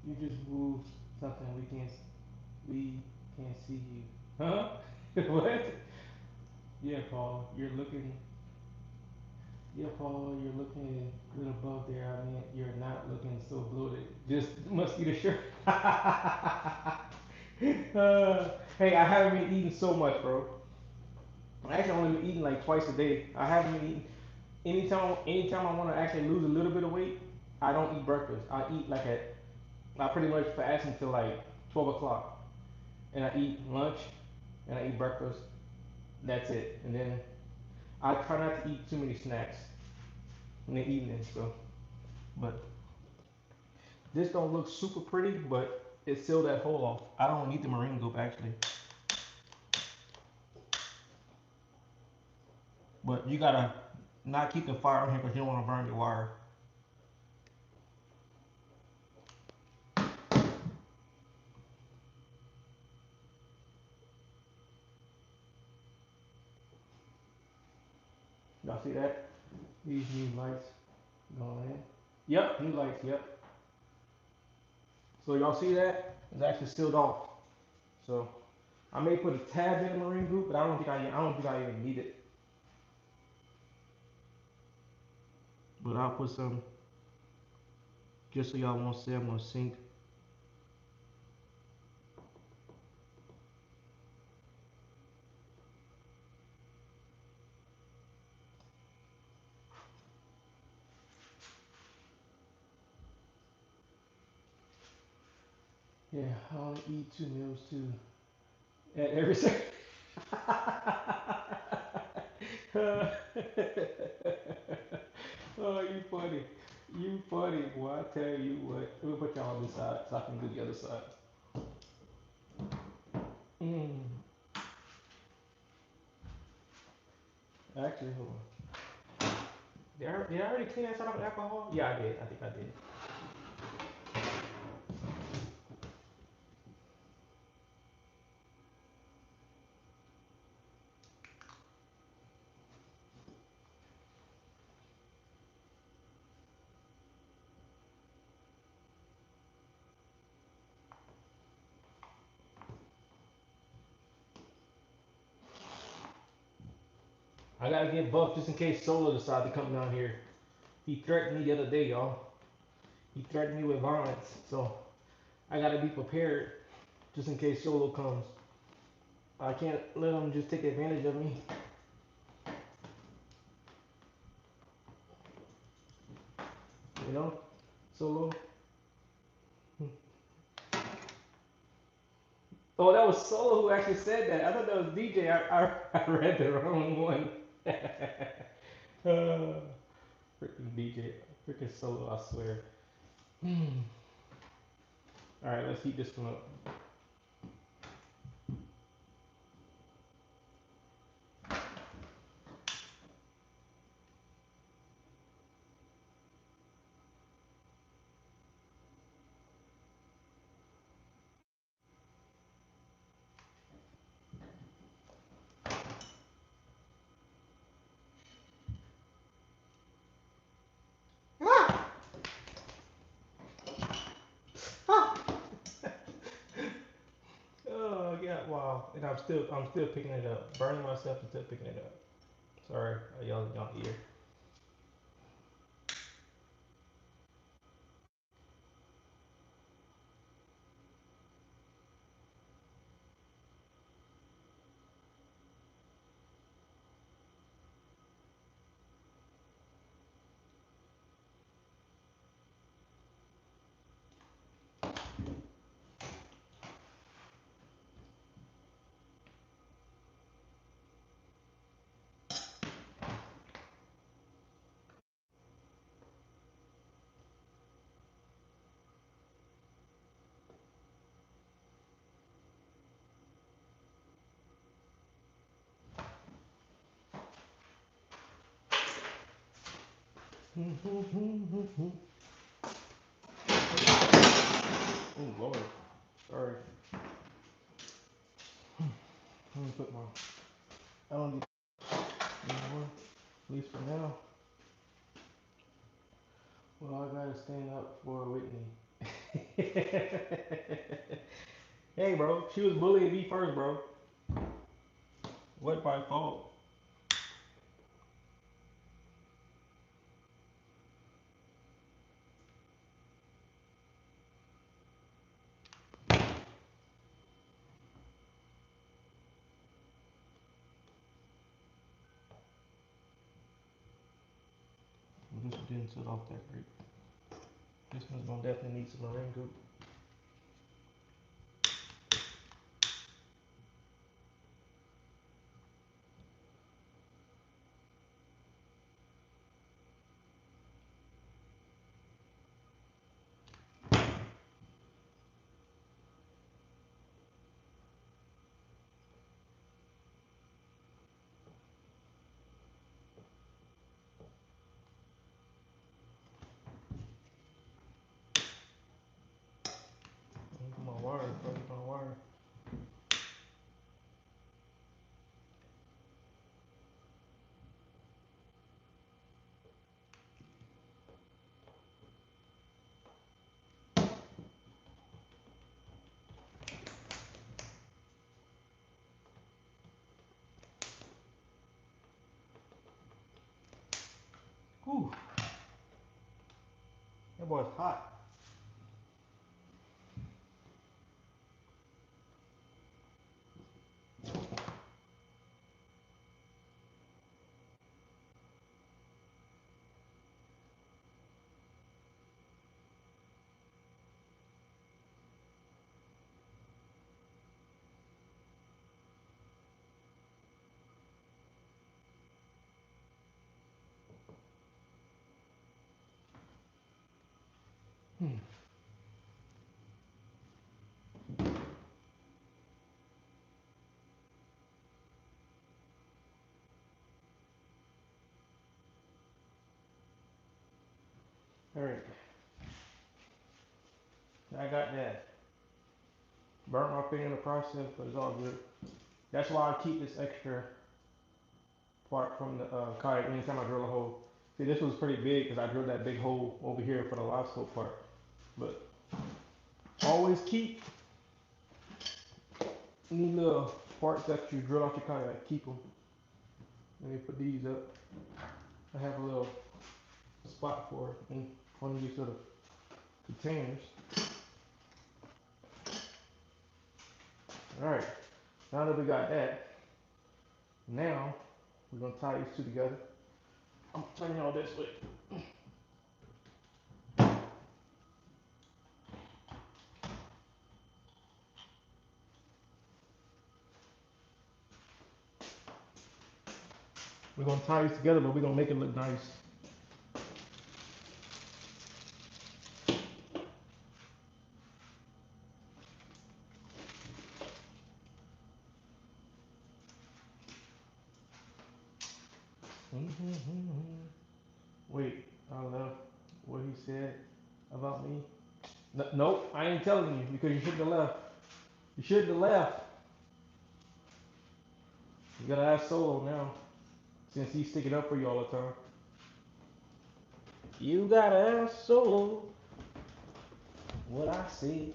You just moved something. We can't see you. Huh? What? Yeah, Paul. You're looking a little above there. I mean, you're not looking so bloated. Just must be the shirt. Hey, I haven't been eating so much, bro. I actually only been eating like twice a day. I haven't been eating. Anytime I want to actually lose a little bit of weight, I don't eat breakfast. I pretty much fast until like 12 o'clock, and I eat lunch, and I eat breakfast. That's it. And then I try not to eat too many snacks in the evening. So, but this don't look super pretty, but it sealed that hole off. I don't need the marine goop actually, but you gotta not keep the fire on here because you don't want to burn your wire. Y'all see that? These new lights going in. Yep, new lights. Yep. So y'all see that? It's actually sealed off. So I may put a tab in the marine group, but I don't think I even need it. But I'll put some just so y'all won't say I'm gonna sink. Yeah, I only eat 2 meals too at every second. Oh, you funny. You funny, boy. I tell you what. Let me put y'all on this side so I can do the other side. Mm. Actually, hold on. Did I already clean that side off with alcohol? Yeah, I did. I think I did. I gotta get Buck just in case Solo decides to come down here. He threatened me the other day, y'all. He threatened me with violence, so I gotta be prepared just in case Solo comes. I can't let him just take advantage of me, you know? Solo. Oh, that was Solo who actually said that. I thought that was DJ. I read the wrong one. uh, freaking DJ. Freaking Solo, I swear. Alright, let's heat this one up. Ah! Ah! Oh yeah, wow. And I'm still picking it up. Burning myself and still picking it up. Sorry, I yelled in y'all ear. Oh Lord. Sorry. Let me put my I don't need anymore. At least for now. Well, I gotta stand up for Whitney. Hey, bro, she was bullying me first, bro. What my fault? This one didn't sit off that great. This one's gonna definitely need some marine goop. My wire, bro, my wire. Whew, that boy's hot. Hmm. All right, I got that. Burnt my finger in the process, but it's all good. That's why I keep this extra part from the kayak anytime I drill a hole. See, this was pretty big because I drilled that big hole over here for the live scope part. But always keep any little parts that you drill off your kayak, keep them. Let me put these up. I have a little spot for it in one of these little containers. All right, now that we got that, now we're gonna tie these two together. I'm turning y'all this way. We're gonna tie these together, but we're gonna make it look nice. Wait, I love what he said about me. Nope, I ain't telling you because you shouldn't have left. You shouldn't have left. You gotta ask Solo now, since he's sticking up for you all the time. You gotta ask Solo what I said.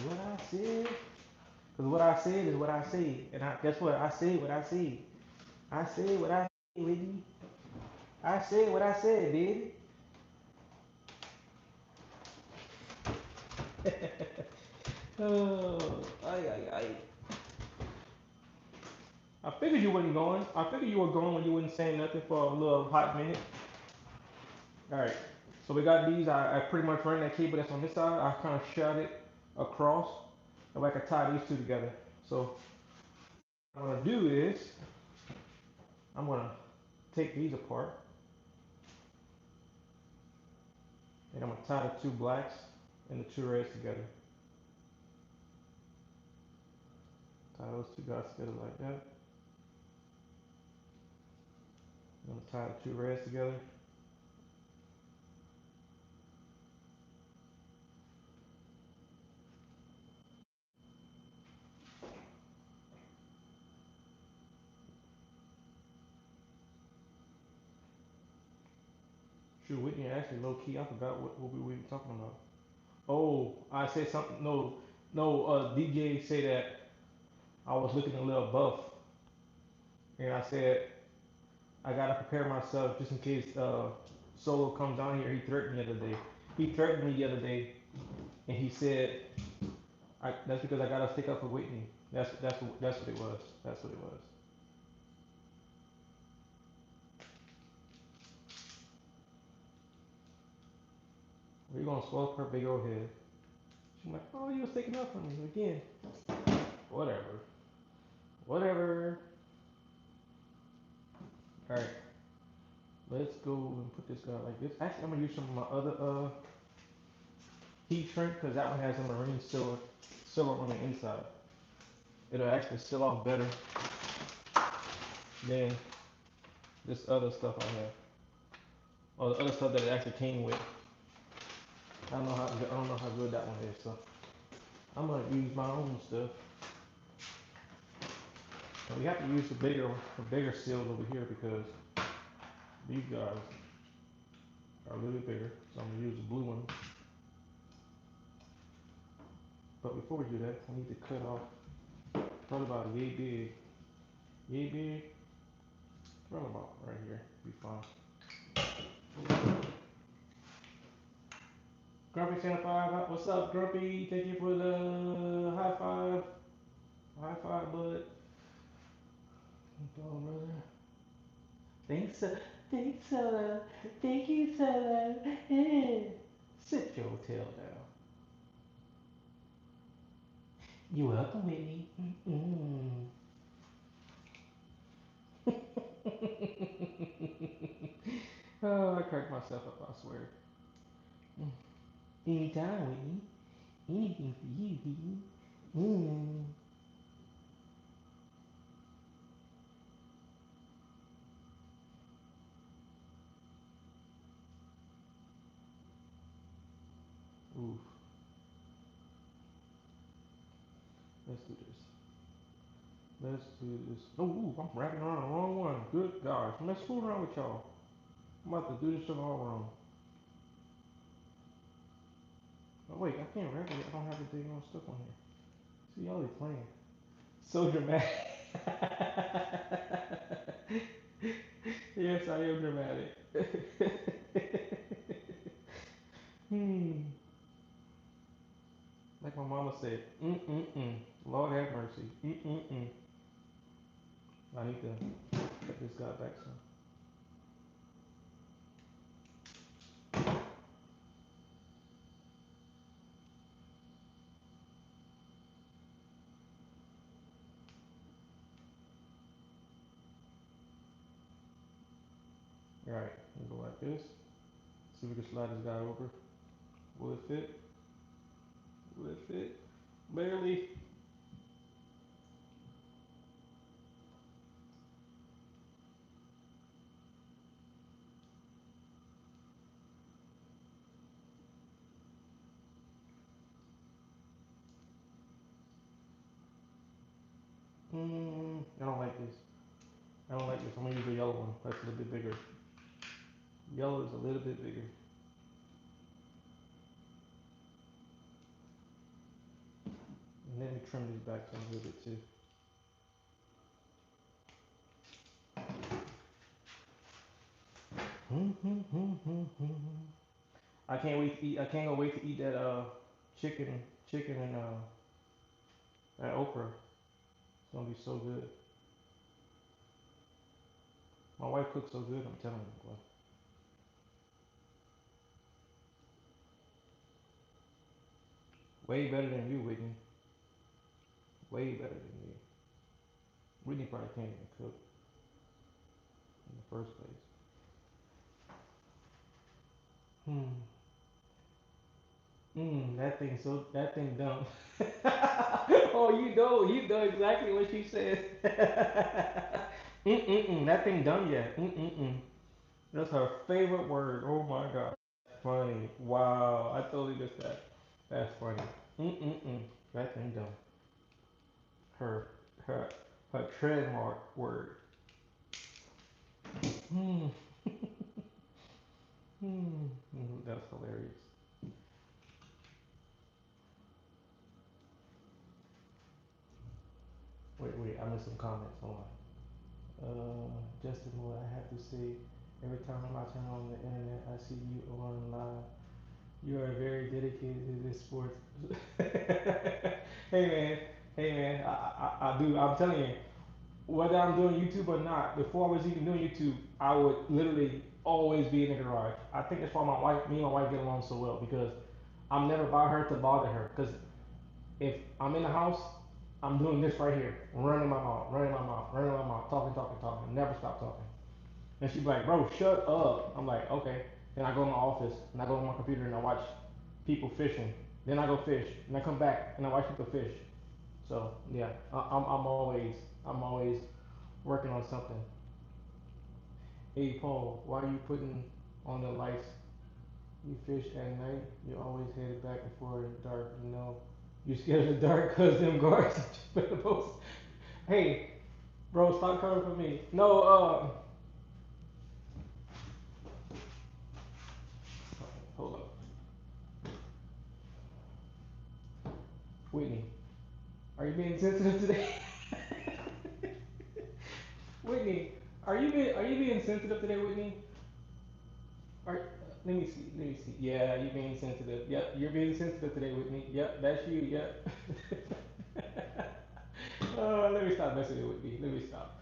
What I said. Because what I said is what I said. And guess what? I said what I said. I said what I said, Whitney. I said what I said, baby. Oh, ay, ay, ay. I figured you wasn't going. I figured you were going when you wasn't saying nothing for a little hot minute. All right. So we got these. I pretty much ran that cable that's on this side. I kind of shot it across, and I can tie these two together. So what I'm gonna do is I'm gonna take these apart, and I'm gonna tie the two blacks and the two reds together. Tie those two guys together like that. I'm gonna tie the two reds together. Shoot, Whitney, actually, low key, I forgot what we were talking about. Oh, I said something. No, no. DJ said that I was looking a little buff, and I said I gotta prepare myself just in case Solo comes down here. He threatened me the other day. He threatened me the other day, and he said that's because I gotta stick up for Whitney. That's what it was. That's what it was. We're gonna swallow her big old head. She's like, oh, you was taking up for me again. Whatever. Whatever. All right. Let's go and put this guy like this. Actually, I'm gonna use some of my other heat shrink because that one has a marine silver on the inside. It'll actually seal off better than this other stuff I have, or the other stuff that it actually came with. I don't know how good that one is, so I'm gonna use my own stuff. And we have to use the bigger seals over here because these guys are a little bit bigger. So I'm gonna use the blue one. But before we do that, we need to cut off probably about yay big. Yay big. Probably about right here. Be fine. Grumpy Santa 5, what's up, Grumpy? Thank you for the high five. High five, bud. Go, brother. Thanks, thanks, thank you, Solo. Sit your tail down. You're welcome, Whitney. Oh, I cracked myself up, I swear. Anytime, Whitney. Anything for you, Whitney. Mm. Oof. Let's do this. Let's do this. Oh, ooh, I'm wrapping around the wrong one. Good gosh. Let's fool around with y'all. I'm about to do this shit all wrong. Oh, wait, I can't wrap it. I don't have the dang on stuff on here. See, y'all be playing. So dramatic. Yes, I am dramatic. Hmm. Like my mama said, mm-mm-mm. Lord have mercy. Mm-mm-mm. I need to cut this guy back some. Alright, we go like this. See if we can slide this guy over. Will it fit? Will it fit? Barely. I don't like this. I don't like this. I'm gonna use the yellow one. That's a little bit bigger. Yellow is a little bit bigger. And let me trim this back some a little bit too. I can't wait to eat. I can't go wait to eat that chicken, chicken and that okra. It's gonna be so good. My wife cooks so good. I'm telling you. Boy. Way better than you, Whitney. Way better than you. Whitney probably can't even cook in the first place. Hmm. That thing dumb. Oh, you know exactly what she said. That thing done yet. That's her favorite word. Oh my god. Funny. Wow. I totally missed that. That's funny. That thing done. Her, her, her trademark word. Hmm. That's hilarious. Wait, I missed some comments. Hold on. Justin Moore, I have to say, every time I turn on the internet, I see you on live. You are very dedicated to this sport. Hey man, hey man, I do. I'm telling you, whether I'm doing YouTube or not, before I was even doing YouTube, I would literally always be in the garage. I think that's why me and my wife get along so well because I'm never by her to bother her. Because if I'm in the house, I'm doing this right here, running my mouth, running my mouth, running my mouth, talking, talking, talking, never stop talking. And she'd be like, bro, shut up. I'm like, okay. Then I go in my office and I go on my computer and I watch people fishing. Then I go fish and I come back and I watch people fish. So yeah, I'm always working on something. Hey Paul, why are you putting on the lights? You fish at night. You always headed back before it's dark. You know, you scared of the dark cause them guards are the post. Hey, bro, stop coming for me. No, hold up, Whitney. Are you being sensitive today? Whitney, are you being sensitive today, Whitney? Let me see. Let me see. Yeah, you're being sensitive. Yep, you're being sensitive today, Whitney. Yep, that's you. Yep. Let me stop messing with me. Let me stop.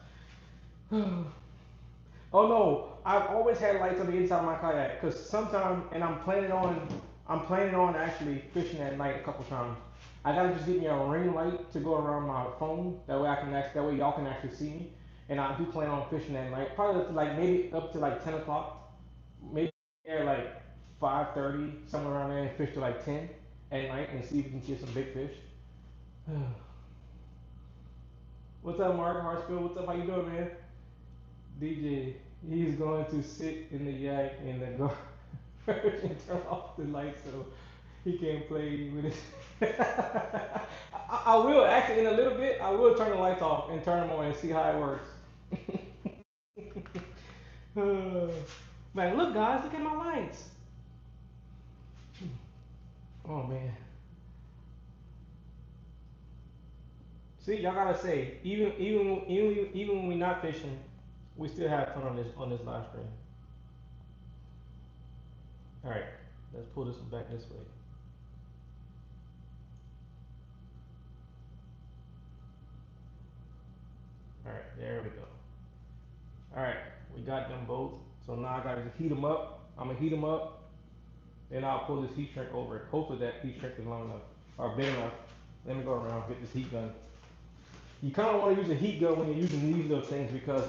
Oh no, I've always had lights on the inside of my kayak because sometimes, and I'm planning on actually fishing at night a couple times. I gotta just get me a ring light to go around my phone. That way y'all can actually see me. And I do plan on fishing at night, probably up to like maybe up to like 10 o'clock, maybe at like 5:30 somewhere around there, and fish to like 10 at night and see if we can get some big fish. What's up, Mark Hartsfield? What's up? How you doing, man? DJ, he's going to sit in the yak in the garage and turn off the lights so he can play with his. I will actually in a little bit. I will turn the lights off and turn them on and see how it works. Man, look, guys, look at my lights. Oh man. See, y'all gotta say, even when we're not fishing, we still have fun on this live stream. All right, let's pull this one back this way. All right, there we go. All right, we got them both. So now I gotta just heat them up. I'm gonna heat them up, then I'll pull this heat shrink over it. Hopefully that heat shrink is long enough or big enough. Let me go around and get this heat gun. You kind of want to use a heat gun when you're using these little things because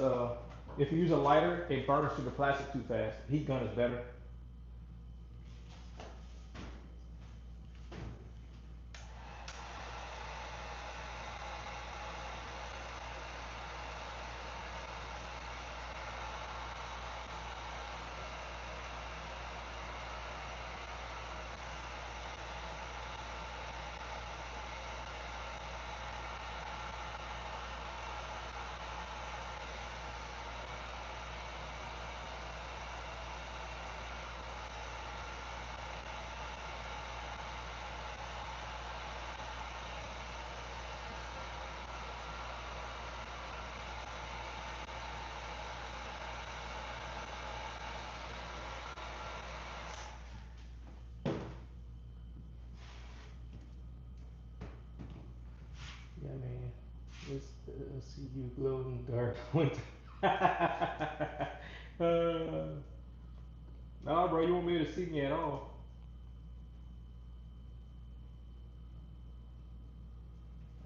if you use a lighter, it burns through the plastic too fast. Heat gun is better. Yeah, man. Let's see you glow in the dark. Nah, bro, you won't be able to see me at all.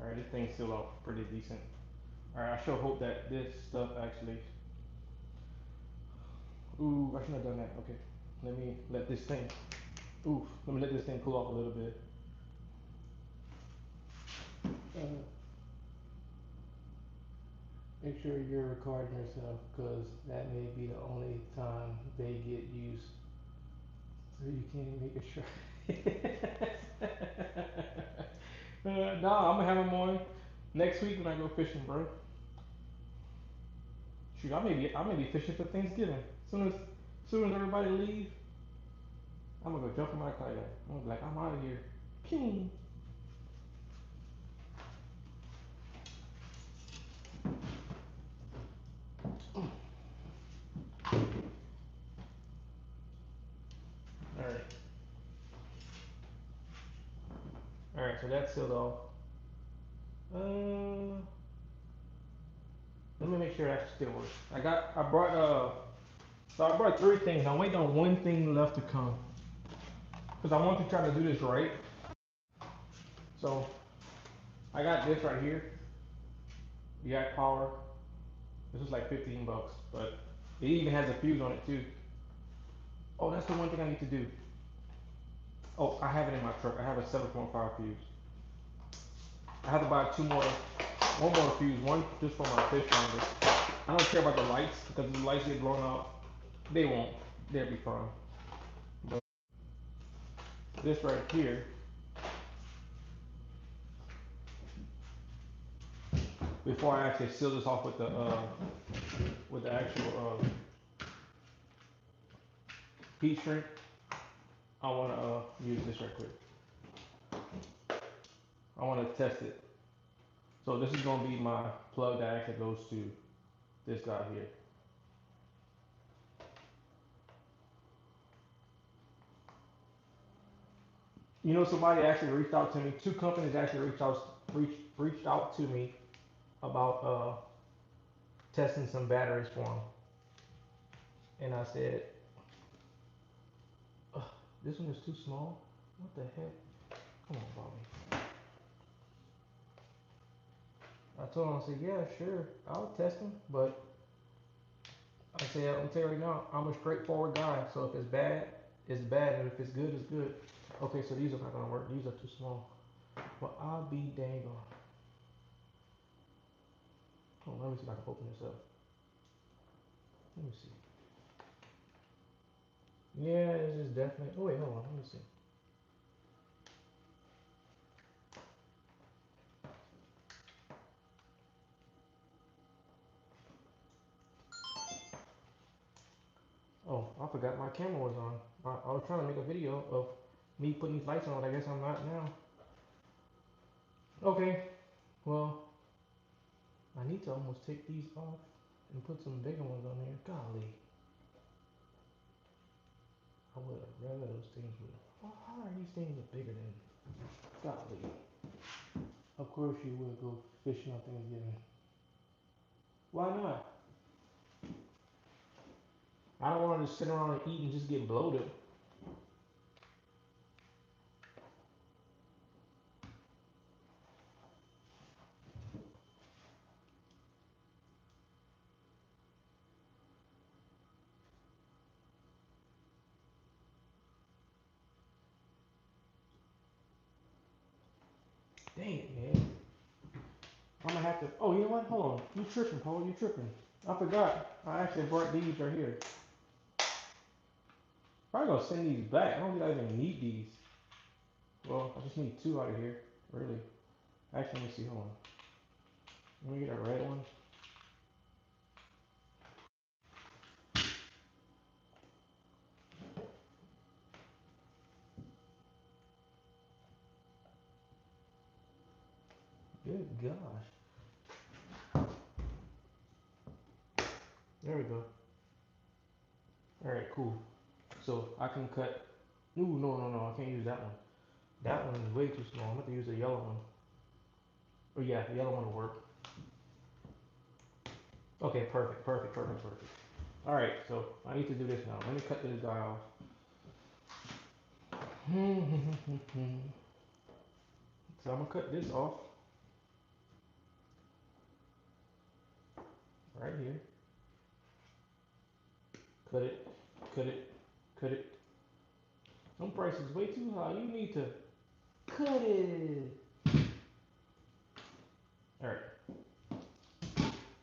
All right, this thing's still off pretty decent. All right, I sure hope that this stuff actually. Ooh, I shouldn't have done that. Okay, let me let this thing. Ooh, let me let this thing cool off a little bit. Uh, Make sure you're recording yourself, cause that may be the only time they get used. So you can't make a try. Nah, I'm gonna have them on next week when I go fishing, bro. Shoot, I may be fishing for Thanksgiving. Soon as everybody leave. I'm gonna go jump in my kayak. I'm gonna be like, I'm out of here. Pew. Alright. Alright, so that's sealed off. Let me make sure that still works. I brought three things. I'm waiting on one thing left to come. Because I want to try to do this right. So I got this right here. You got power. This is like 15 bucks, but it even has a fuse on it too. Oh, that's the one thing I need to do. Oh, I have it in my truck. I have a 7.5 fuse. I have to buy one more fuse, one just for my fish finder. I don't care about the lights because if the lights get blown out, they won't. They'll be fine. But this right here, before I actually seal this off with the actual heat shrink, I want to use this right quick. I want to test it. So this is going to be my plug that actually goes to this guy here. You know, somebody actually reached out to me. Two companies actually reached out to me about testing some batteries for them, and I said, ugh, this one is too small. What the heck? Come on, Bobby. I told him, I said, yeah, sure, I'll test them, but I said, I'll tell you right now, I'm a straightforward guy. So if it's bad, it's bad, and if it's good, it's good. Okay, so these are not gonna work. These are too small. Well, I'll be dang on. Oh, let me see if I can open this up. Let me see. Yeah, this is definitely. Oh wait, hold on. Let me see. Oh, I forgot my camera was on. I was trying to make a video of me putting these lights on, but I guess I'm not now. Okay, well, I need to almost take these off and put some bigger ones on there. Golly, I would have rather those things would. How are these things bigger than? Golly. Of course you would go fishing on Thanksgiving. Why not? I don't want to just sit around and eat and just get bloated. Dang it, man. I'm gonna have to. Oh, you know what? Hold on. You tripping, Paul? You tripping? I forgot. I actually brought these right here. Probably gonna send these back. I don't think I even need these. Well, I just need two out of here. Really. Actually, let me see. Hold on. Let me get a red one. Good gosh. There we go. All right, cool. So I can cut. Ooh, no. I can't use that one. That one is way too small. I'm gonna have to use the yellow one. Oh yeah, the yellow one will work. Okay, perfect. All right, so I need to do this now. Let me cut this guy off. So I'm gonna cut this off right here. Cut it, cut it, cut it. Some price is way too high. You need to cut it. All right.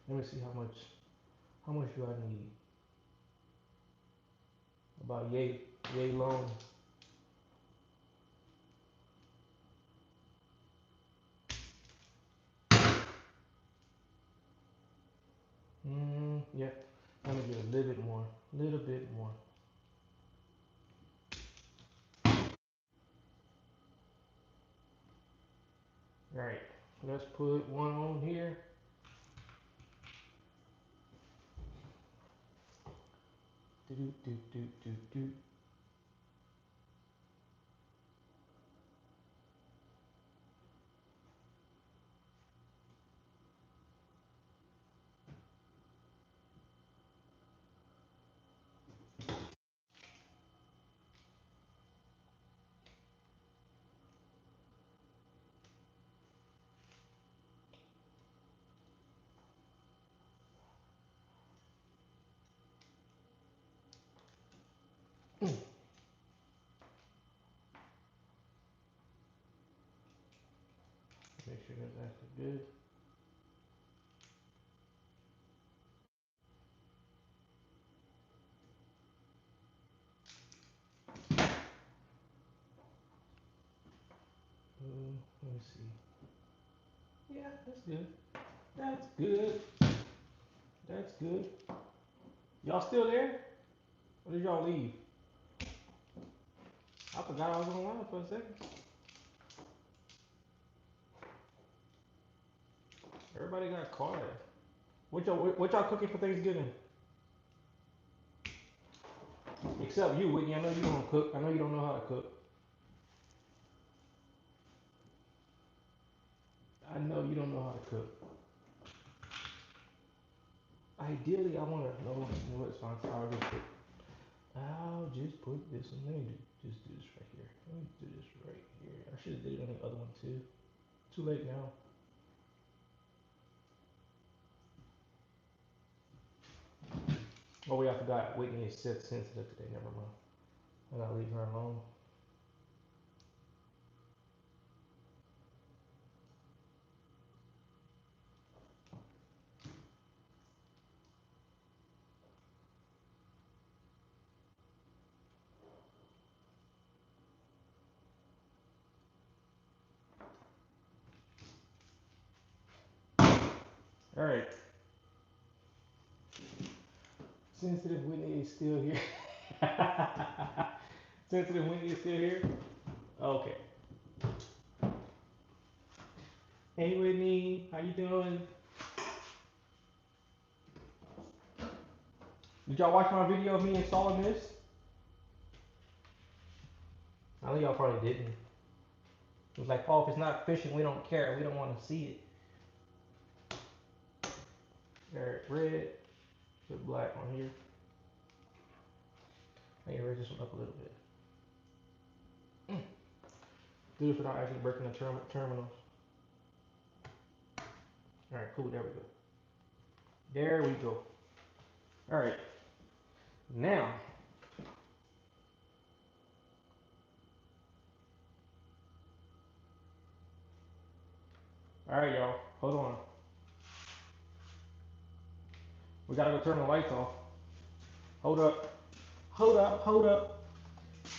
Let me see how much. How much do I need? About yay long. Yep. Let me get a little bit more. Little bit more. Alright, let's put one on here. Do do do do do do. Make sure that's actually good. Let me see. Yeah, that's good. That's good. That's good. Y'all still there? Or did y'all leave? I forgot I was online for a second. Everybody got quiet. What y'all cooking for Thanksgiving? Except you, Whitney. I know you don't cook. I know you don't know how to cook. I know you don't know how to cook. Ideally, I want to know what sponsor I'll just put this in. Let me just do this right here. Let me do this right here. I should have did it on the other one too. Too late now. Oh wait, I forgot. Whitney is sensitive today. Never mind. I gotta leave her alone. All right. Sensitive Whitney is still here. Sensitive Whitney is still here. Okay. Hey Whitney, how you doing? Did y'all watch my video of me installing this? I know y'all probably didn't. It was like, oh, if it's not fishing, we don't care. We don't want to see it. Alright, red, put black on here. I need to raise this one up a little bit. Do it without actually breaking the terminals. Alright, cool, there we go. There we go. Alright, now. Alright, y'all, hold on. We gotta go turn the lights off. Hold up, hold up, hold up.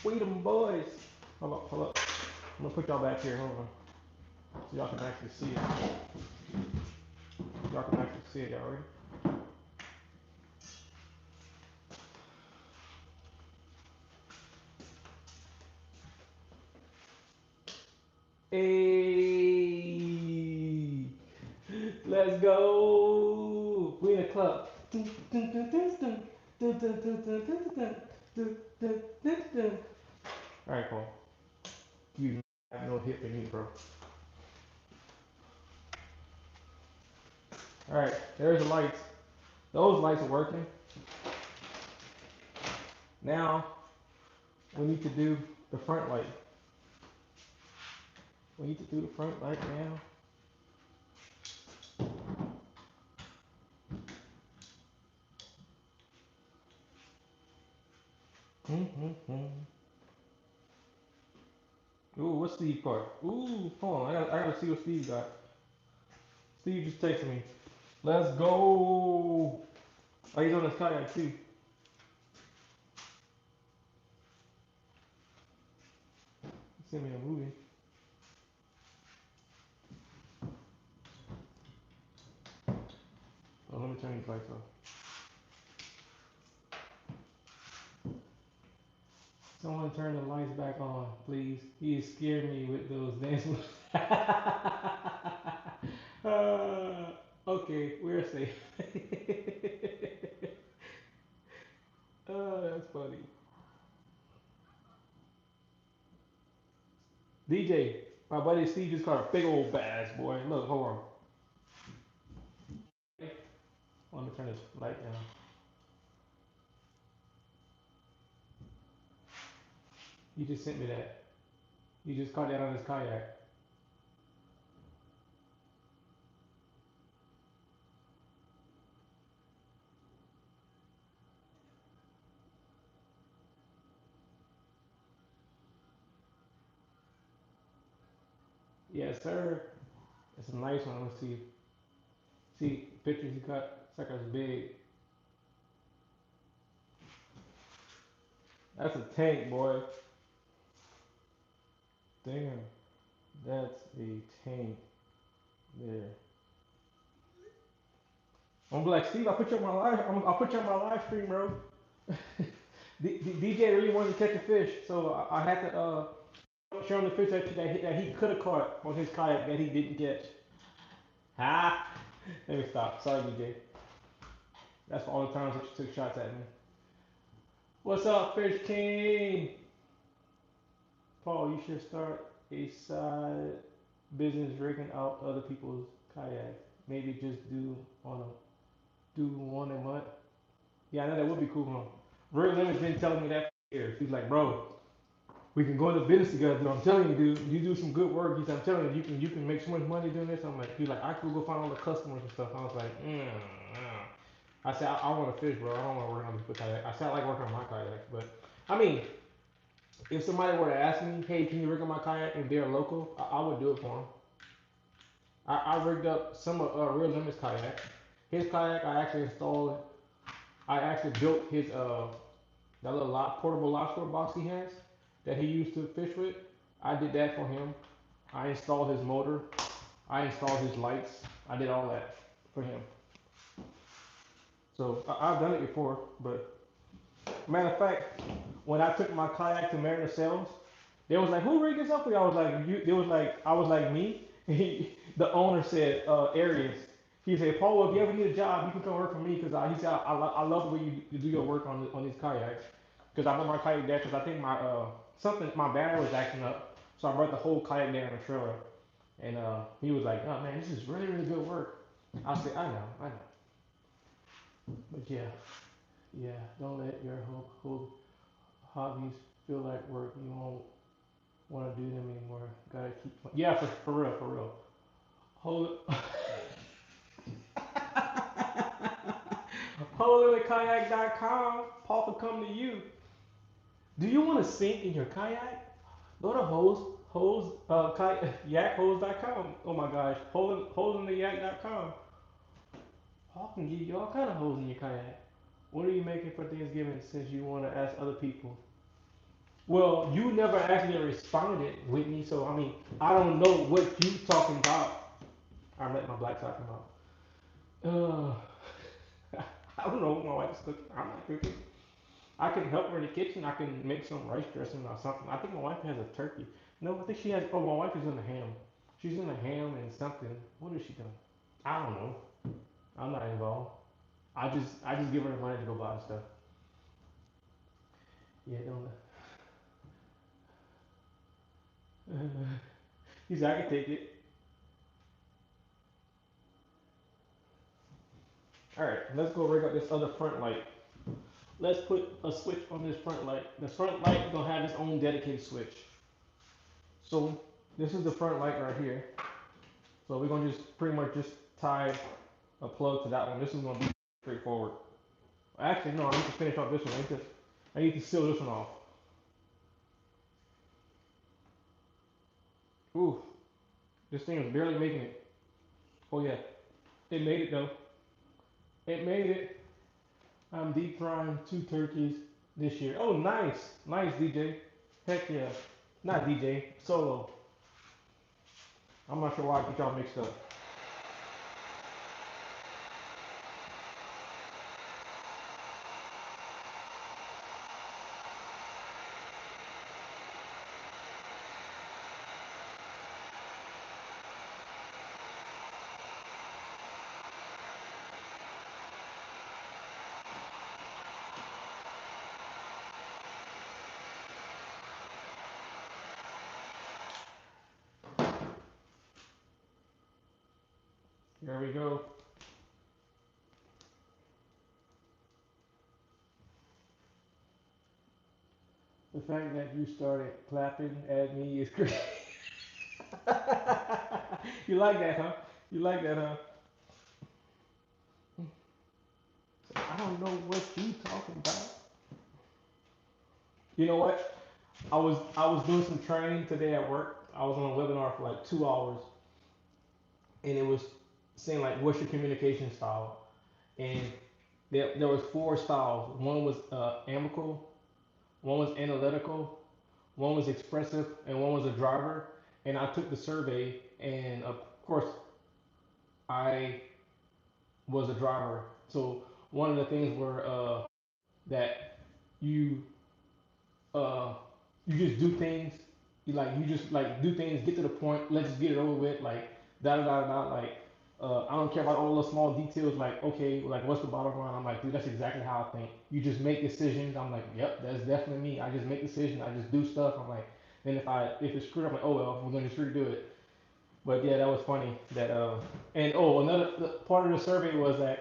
Wait them boys. Hold up, hold up. I'm gonna put y'all back here, hold on. So y'all can actually see it. Y'all can actually see it, y'all ready? Hey, let's go. We in a club. All right, Paul. You have no hip in you, bro. All right, there's the lights. Those lights are working. Now we need to do the front light. We need to do the front light now. Ooh, what's Steve part? Ooh, hold on. I gotta see what Steve got. Steve just texted me. Let's go. Oh, he's on his kayak too. He sent me a movie. Oh, let me turn these lights off. Someone turn the lights back on, please. He is scaring me with those dance moves. Okay, we're safe. Oh, that's funny. DJ, my buddy Steve just caught a big old bass, boy. Look, hold on. Let me turn this light down. You just sent me that. You just caught that on his kayak. Yes, sir. It's a nice one. Let's see. See pictures he got. Sucker's big. That's a tank, boy. Damn. That's a tank there. I'm like, Steve, I put you on my live. I'll put you on my live stream, bro. DJ really wanted to catch a fish, so I had to show him the fish that he could have caught on his kayak that he didn't catch. Ha! Let me stop. Sorry, DJ. That's for all the times that you took shots at me. What's up, Fish King? Paul, you should start a side business rigging out other people's kayaks. Maybe just do one a month. Yeah, I know that would be cool, huh? Real Lim has been telling me that for years. He's like, bro, we can go into business together. Dude. I'm telling you, dude, you do some good work. He's, I'm telling you, you can make so much money doing this. I'm like, he's like, I could go find all the customers and stuff. I was like, I said, I want to fish, bro. I don't want to work on this kayak. I said, I like working on my kayak, but I mean, if somebody were to ask me, hey, can you rig on my kayak, and they're local, I would do it for them. I rigged up some of Real Limit's kayak. His kayak, I actually installed. I actually built his that little portable lobster box he has that he used to fish with. I did that for him. I installed his motor. I installed his lights. I did all that for him. So I've done it before, but matter of fact, when I took my kayak to Mariner Sales, they was like, "Who rigged this up for you?" I was like, "You." They was like, "I was like me." The owner said, "Arius." He said, "Paul, if you ever need a job, you can come work for me because he said I love the way you do your work on these kayaks because I brought my kayak there because I think my battery was acting up, so I brought the whole kayak there in the trailer." And he was like, "Oh man, this is really really good work." I said, I know, but yeah, yeah. Don't let your whole hobbies feel like work. You won't want to do them anymore. Gotta keep. Yeah, for real, for real. Hold. HoldInTheKayak.com. Paul will come to you. Do you want to sink in your kayak? Go to yakhose.com. Oh my gosh, holdintheyak.com. Paul can give you all kind of holes in your kayak. What are you making for Thanksgiving since you want to ask other people? Well, you never actually responded, Whitney. So I mean, I don't know what you talking about. I let my black talking about. I don't know what my wife's cooking. I'm not cooking. I can help her in the kitchen. I can make some rice dressing or something. I think my wife has a turkey. No, I think she has. Oh, my wife is in the ham. She's in the ham and something. What is she doing? I don't know. I'm not involved. I just give her the money to go buy stuff. Yeah, don't. He said I can take it. All right, let's go rig up this other front light. Let's put a switch on this front light. The front light is gonna have its own dedicated switch. So this is the front light right here. So we're gonna just pretty much just tie a plug to that one. This is gonna be straightforward. Actually, no, I need to finish off this one. I need to seal this one off. Ooh, this thing is barely making it. Oh yeah, it made it though. It made it. I'm deep frying 2 turkeys this year. Oh, nice, nice DJ. Heck yeah, not DJ, solo. I'm not sure why I get y'all mixed up. There we go. The fact that you started clapping at me is crazy. You like that, huh? You like that, huh? I don't know what you talking about. You know what? I was doing some training today at work. I was on a webinar for like 2 hours, and it was saying like, what's your communication style? And there was four styles. One was amicable, one was analytical, one was expressive, and one was a driver. And I took the survey, and of course, I was a driver. So one of the things were that you uh, you just do things. You just like do things, get to the point. Let's just get it over with. Like da da da da. Like I don't care about all the small details. Like okay, like what's the bottom line? I'm like, dude, that's exactly how I think. You just make decisions. I'm like, yep, that's definitely me. I just make decisions. I just do stuff. I'm like, then if it's screwed up, I'm like, oh well, we're gonna just redo it. But yeah, that was funny. That and oh, another part of the survey was that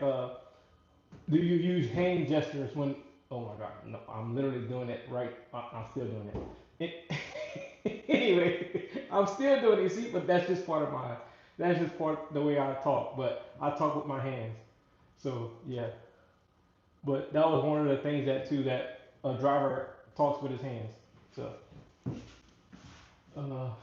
do you use hand gestures when? Oh my God, no! I'm literally doing it right. I'm still doing anyway, I'm still doing it. See, but that's just part of my. That's just part of the way I talk. But I talk with my hands. So yeah. But that was one of the things that too that a driver talks with his hands. So all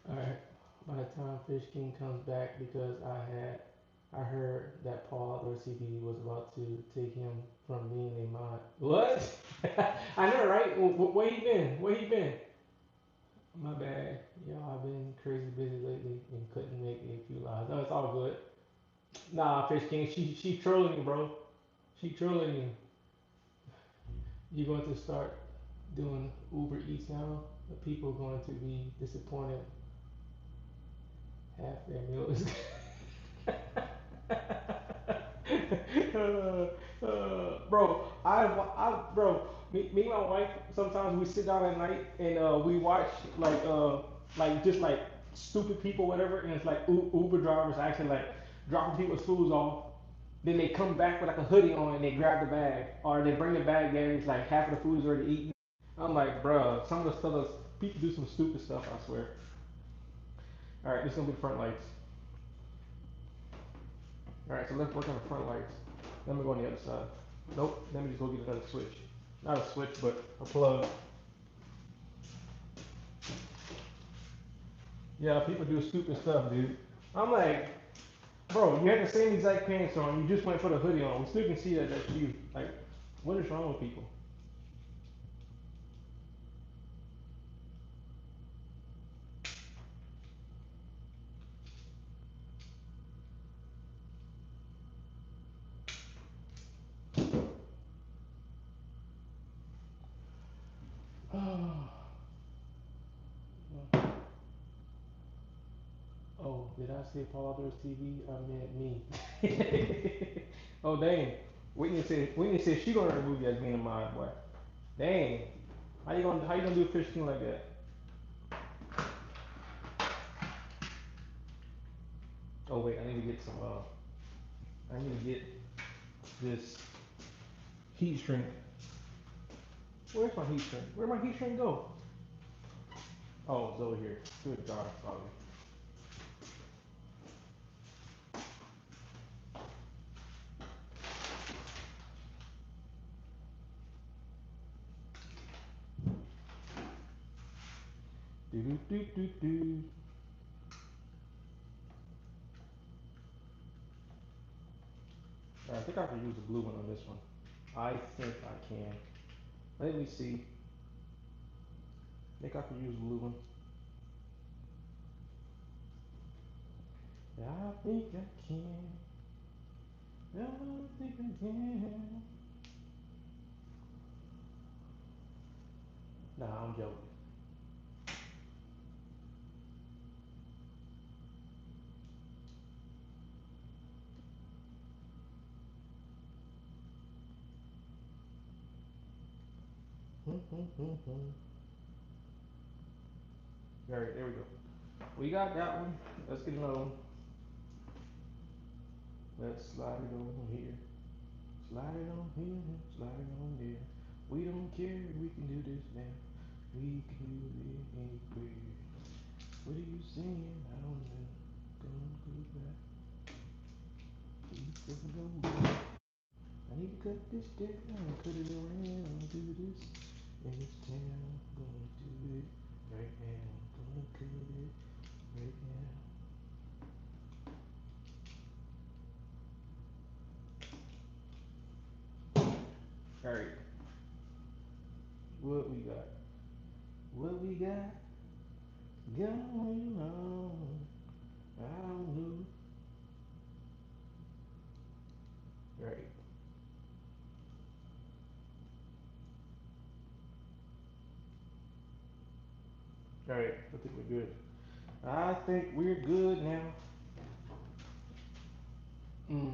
right. By the time Fish King comes back, because I heard that Paul or CB was about to take him from being a mod. What? I know, right? Where he been? Where he been? My bad. Y'all, I've been crazy busy lately and couldn't make a few lives. No, it's all good. Nah, Fish King, she trolling you, bro. She trolling you. You going to start doing Uber Eats now? The people are going to be disappointed. Half their meal is. Bro, me and my wife sometimes we sit down at night and we watch like just like stupid people whatever, and it's like Uber drivers actually like dropping people's foods off. Then they come back with like a hoodie on and they grab the bag, or they bring the bag there and it's like half of the food is already eaten. I'm like, bro, some of the stuff is, people do some stupid stuff. I swear. All right, this is gonna be the front lights. All right, so let's work on the front lights. Let me go on the other side. Nope, let me just go get another switch. Not a switch, but a plug. Yeah, people do stupid stuff, dude. I'm like, bro, you had the same exact pants on. You just went for the hoodie on. We still can see that that's you. Like, what is wrong with people? Oh, did I say Paul Doors TV? I meant me. Oh, dang. Whitney said she gonna remove you as being a mod, boy. Dang. How you gonna do a fish thing like that? Oh wait, I need to get some I need to get this heat shrink. Where's my heat shrink? Where'd my heat shrink go? Oh, it's over here. Good God, probably. Do do do do do. I think I can use the blue one on this one. I think I can. Let me see. I think I can use the blue one. I think I can. I think I can. Nah, I'm joking. All right, there we go. We got that one. Let's get another one. Let's slide it on here. Slide it on here. Slide it on there. We don't care. We can do this now. We can do it anywhere. What are you saying? I don't know. Gonna go back. Keep it going. I need to cut this down. Cut it around. Do this in this town. Gonna do it right now. Gonna cut it right now. Alright, what we got? What we got going on? I don't know. Right, right. I think we're good. I think we're good now. Mm.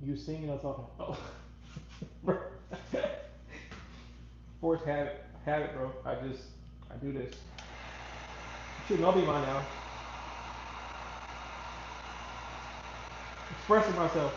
You singing or talking? Oh, bro. Force habit, bro. I do this. Should know me by now. Expressing myself.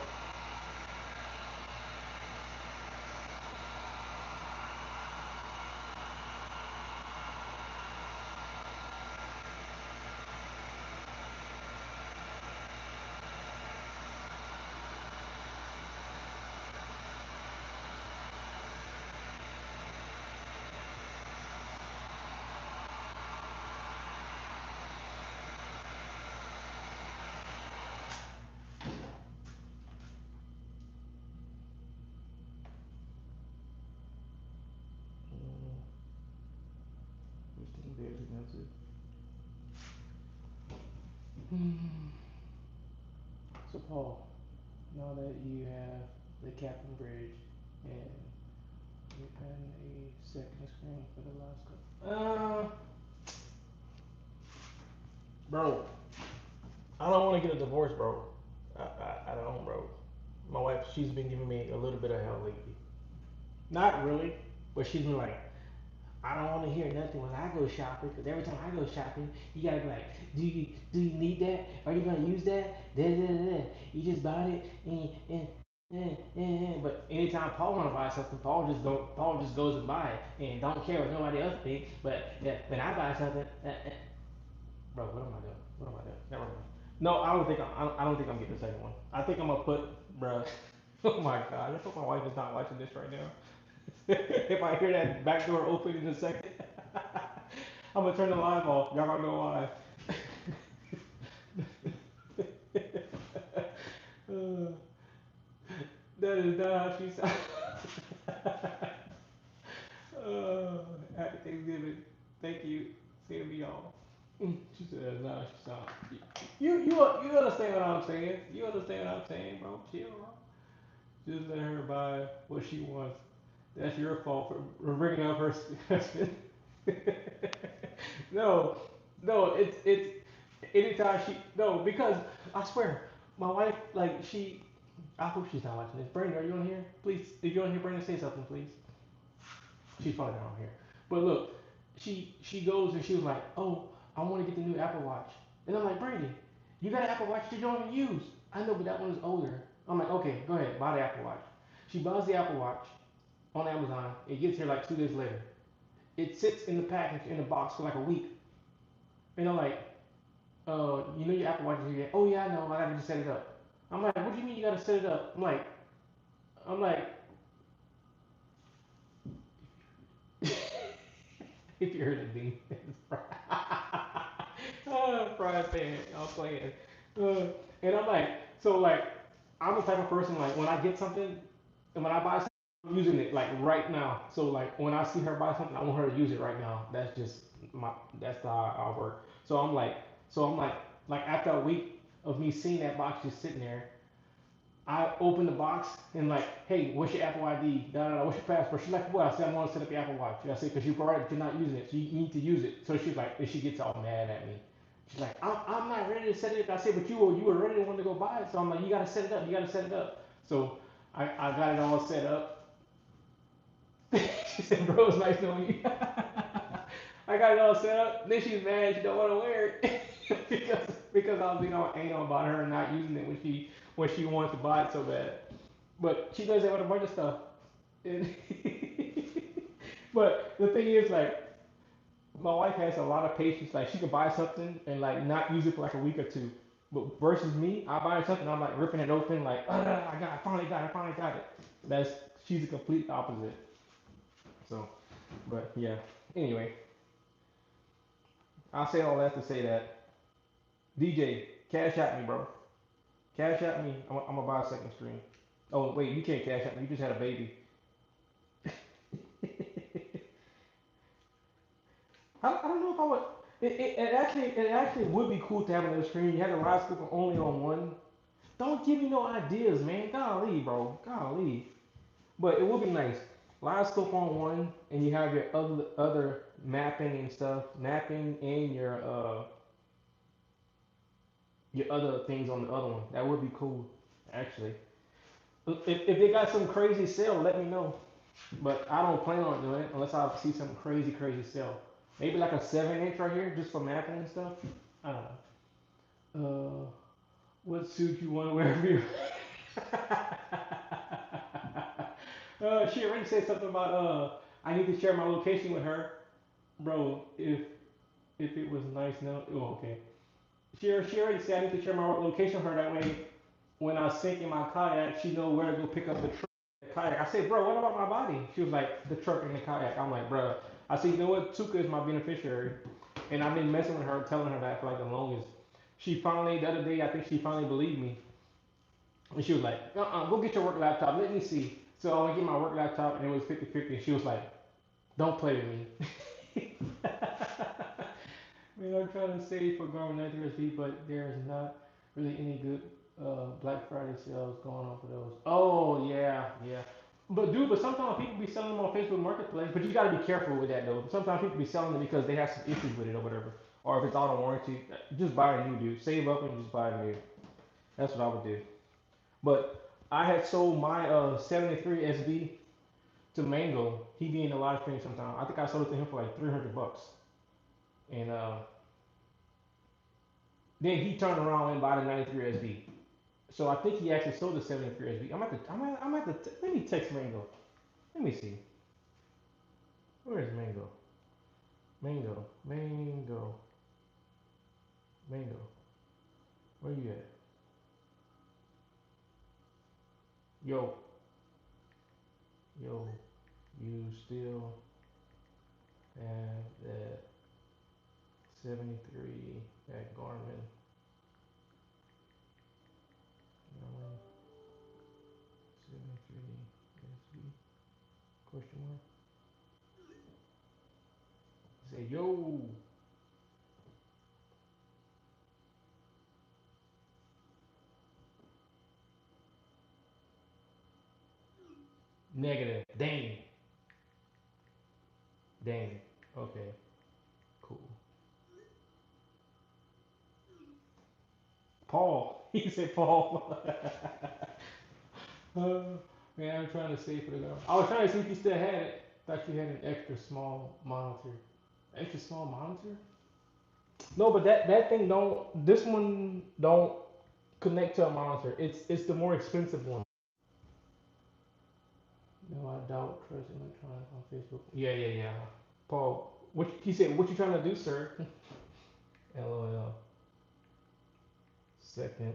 Mm, everything there, everything else is. Hmm. So Paul, now that you have the Captain Bridge and a second screen for the last couple. Bro, I don't want to get a divorce, bro. I don't, bro. My wife, she's been giving me a little bit of hell lately. Not really, but she's been like, I don't want to hear nothing when I go shopping, because every time I go shopping, you gotta be like, do you need that? Are you gonna use that? Da, da, da, da. You just bought it, but anytime Paul wanna buy something, Paul just goes and buy it, and don't care what nobody else thinks. But yeah, when I buy something, bro, what am I doing? What am I doing? Never mind. No, I don't think I'm getting the second one. I think I'm gonna put, bro. Oh my god! I hope my wife is not watching this right now. If I hear that back door open in a second, I'm gonna turn the live off. Y'all gonna know why. Uh, that is not how she sounds. Happy Thanksgiving. Thank you. See me y'all. She said that's not how she sounds. You understand what I'm saying? You understand what I'm saying, bro? Chill, bro. Just let her buy what she wants. That's your fault for bringing up her husband. No, no, it's anytime she no because I swear my wife like she. I hope she's not watching this. Brandon, are you on here? Please, if you're on here, Brandon, say something, please. She's probably not on here. But look, she goes and she was like, oh, I want to get the new Apple Watch, and I'm like, Brandon, you got an Apple Watch you don't even use. I know, but that one is older. I'm like, okay, go ahead, buy the Apple Watch. She buys the Apple Watch on Amazon. It gets here like 2 days later. It sits in the package in the box for like a week. And I'm like, you know your Apple Watch is here. Oh yeah, I know. I gotta just set it up. I'm like, what do you mean you gotta set it up? I'm like, if you heard it, ding. Fry pan. I'm playing. And I'm like, so like, I'm the type of person like when I get something and when I buy something, I'm using it like right now. So like when I see her buy something, I want her to use it right now. That's just my that's how I work. So I'm like after a week of me seeing that box just sitting there, I open the box and like, hey, what's your Apple ID? Da, da, da, what's your password? She's like, what? I said, I want to set up your Apple Watch. I said, because you brought it, but you're not using it, so you need to use it. So she's like, and she gets all mad at me. She's like, I'm not ready to set it up. I said, but you were ready to want to go buy it. So I'm like, you gotta set it up. You gotta set it up. So I got it all set up. She said, bro, it's nice knowing you. I got it all set up. Then she's mad. She don't want to wear it because I was being all anal about her not using it when she wants to buy it so bad. But she does that with a bunch of stuff. And but the thing is, like, my wife has a lot of patience. Like, she could buy something and like not use it for like a week or two. But versus me, I buy something, I'm like ripping it open, like, I finally got it, finally got it. That's She's the complete opposite. So, but yeah. Anyway, I'll say all that to say that DJ, cash at me, bro. Cash at me. I'm gonna buy a second screen. Oh wait, you can't cash at me. You just had a baby. I don't know if I would. It actually would be cool to have another screen. You had a live scoop only on one. Don't give me no ideas, man. Golly, bro. Golly. But it would be nice. Live scope on one, and you have your other mapping and stuff, mapping and your other things on the other one. That would be cool, actually. If they got some crazy sale, let me know. But I don't plan on doing it unless I see some crazy sale. Maybe like a 7-inch right here, just for mapping and stuff. I don't know. What suit you want to wear for you? She already said something about I need to share my location with her, bro. If it was nice, no. Oh, okay. She already said I need to share my location with her. That way, when I sink in my kayak, she know where to go pick up the truck. The kayak. I said, bro, what about my body? She was like, the truck and the kayak. I'm like, bro. I said, you know what? Tuka is my beneficiary, and I've been messing with her, telling her that for like the longest. She finally, the other day, I think she finally believed me. And she was like, go get your work laptop. Let me see. So I went to get my work laptop, and it was 50-50. And she was like, don't play with me. Man, I'm trying to save for Garmin 93 but there's not really any good Black Friday sales going on for those. Oh, yeah. But sometimes people be selling them on Facebook Marketplace. But you got to be careful with that, though. Sometimes people be selling it because they have some issues with it or whatever. Or if it's out of warranty, just buy a new, dude. Save up and just buy a new. That's what I would do. But I had sold my 73 SB to Mango. He be in the live stream sometime. I think I sold it to him for like $300. And then he turned around and bought a 93 SB. So I think he actually sold the 73 SB. Let me text Mango. Let me see. Where is Mango? Mango. Where you at? Yo, you still have that 73 at Garmin? Garmin 73 SB? Question mark. Say yo. Negative. Dang. Dang. Okay. Cool. Paul. He said Paul. uh, man, I'm trying to save for the girl. I was trying to see if you still had it. Thought you had an extra small monitor. Extra small monitor? No, but that thing don't. This one don't connect to a monitor. It's the more expensive one. No, I doubt trust electronics on Facebook. Yeah. Paul, what he said? What you trying to do, sir? LOL. Second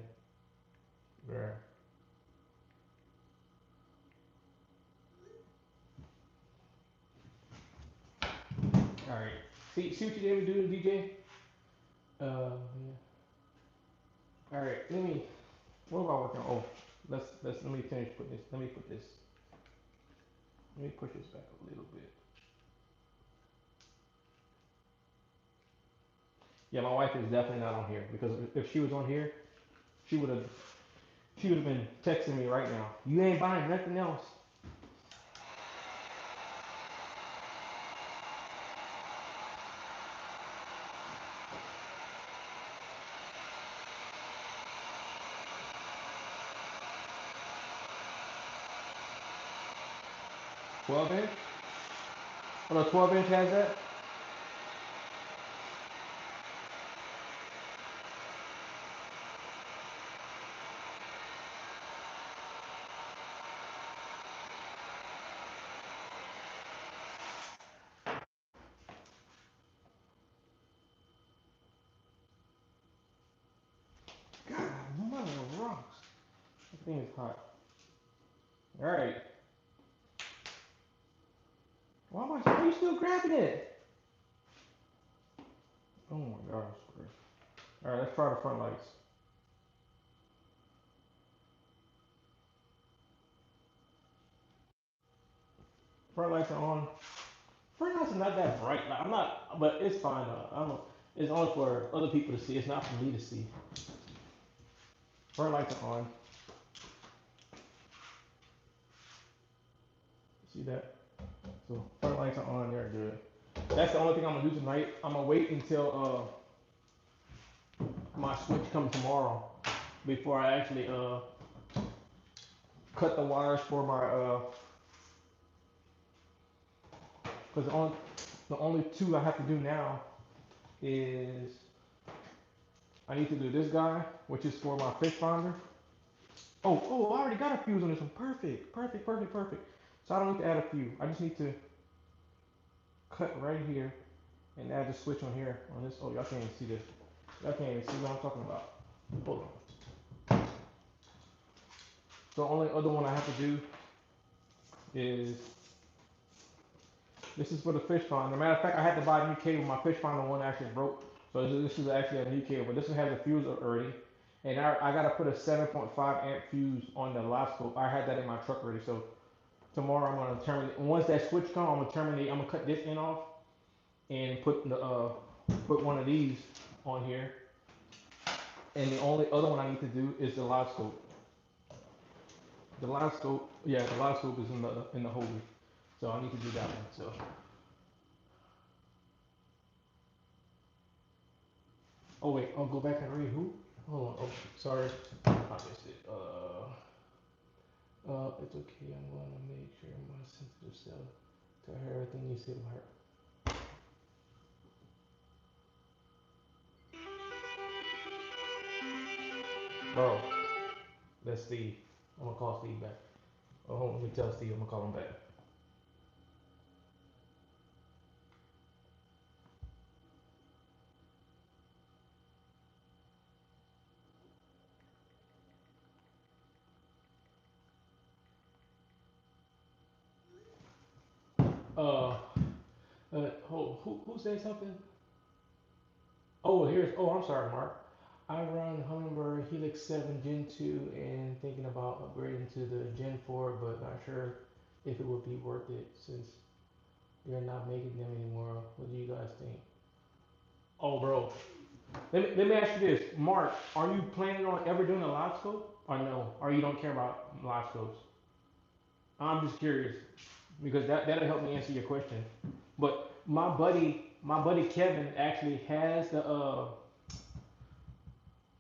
graph. All right. See what you did to do, DJ. Yeah. All right. What about working? Oh, let me finish putting this. Let me put this. Let me push this back a little bit. Yeah, my wife is definitely not on here because if she was on here, she would have been texting me right now. You ain't buying nothing else. 12-inch? Oh, the 12-inch has that? Thing is hot. All right. Why are you still grabbing it? Oh my gosh. All right, let's try the front lights. Front lights are on. Front lights are not that bright. Like, I'm not, but it's fine. I don't. It's only for other people to see. It's not for me to see. Front lights are on. See that? So front lights are on. They're good. That's the only thing I'm gonna do tonight. I'm gonna wait until my switch comes tomorrow before I actually cut the wires for my because the only two I have to do now is I need to do this guy, which is for my fish finder. Oh, I already got a fuse on this one. Perfect, perfect, perfect, perfect. So I don't need to add a fuse. I just need to cut right here and add the switch on here on this. Oh, y'all can't even see this. Y'all can't even see what I'm talking about. Hold on. So the only other one I have to do is this is for the fish finder. Matter of fact, I had to buy a new cable. My fish finder one actually broke. So this is actually a new cable. But this one has a fuse already. And I gotta put a 7.5 amp fuse on the live scope. I had that in my truck already. So tomorrow I'm gonna terminate. Once that switch comes, I'm gonna terminate. I'm gonna cut this end off and put one of these on here. And the only other one I need to do is the live scope. The live scope, yeah, the live scope is in the holder. So I need to do that one. So oh wait, I'll go back and read who? Hold on. Oh, sorry, I missed it. It's okay. I'm gonna make sure my sensitive cell tell her everything you said about her. Bro, that's Steve. I'm gonna call Steve back. Oh, hold on, let me tell Steve I'm gonna call him back. Uh, who said something? I'm sorry, Mark. I run Humminbird Helix 7 Gen 2 and thinking about upgrading to the Gen 4, but not sure if it would be worth it since they're not making them anymore. What do you guys think? Oh, bro. Let me ask you this. Mark, are you planning on ever doing a live scope? Or no? Or you don't care about live scopes? I'm just curious because that'll help me answer your question. But my buddy Kevin actually has the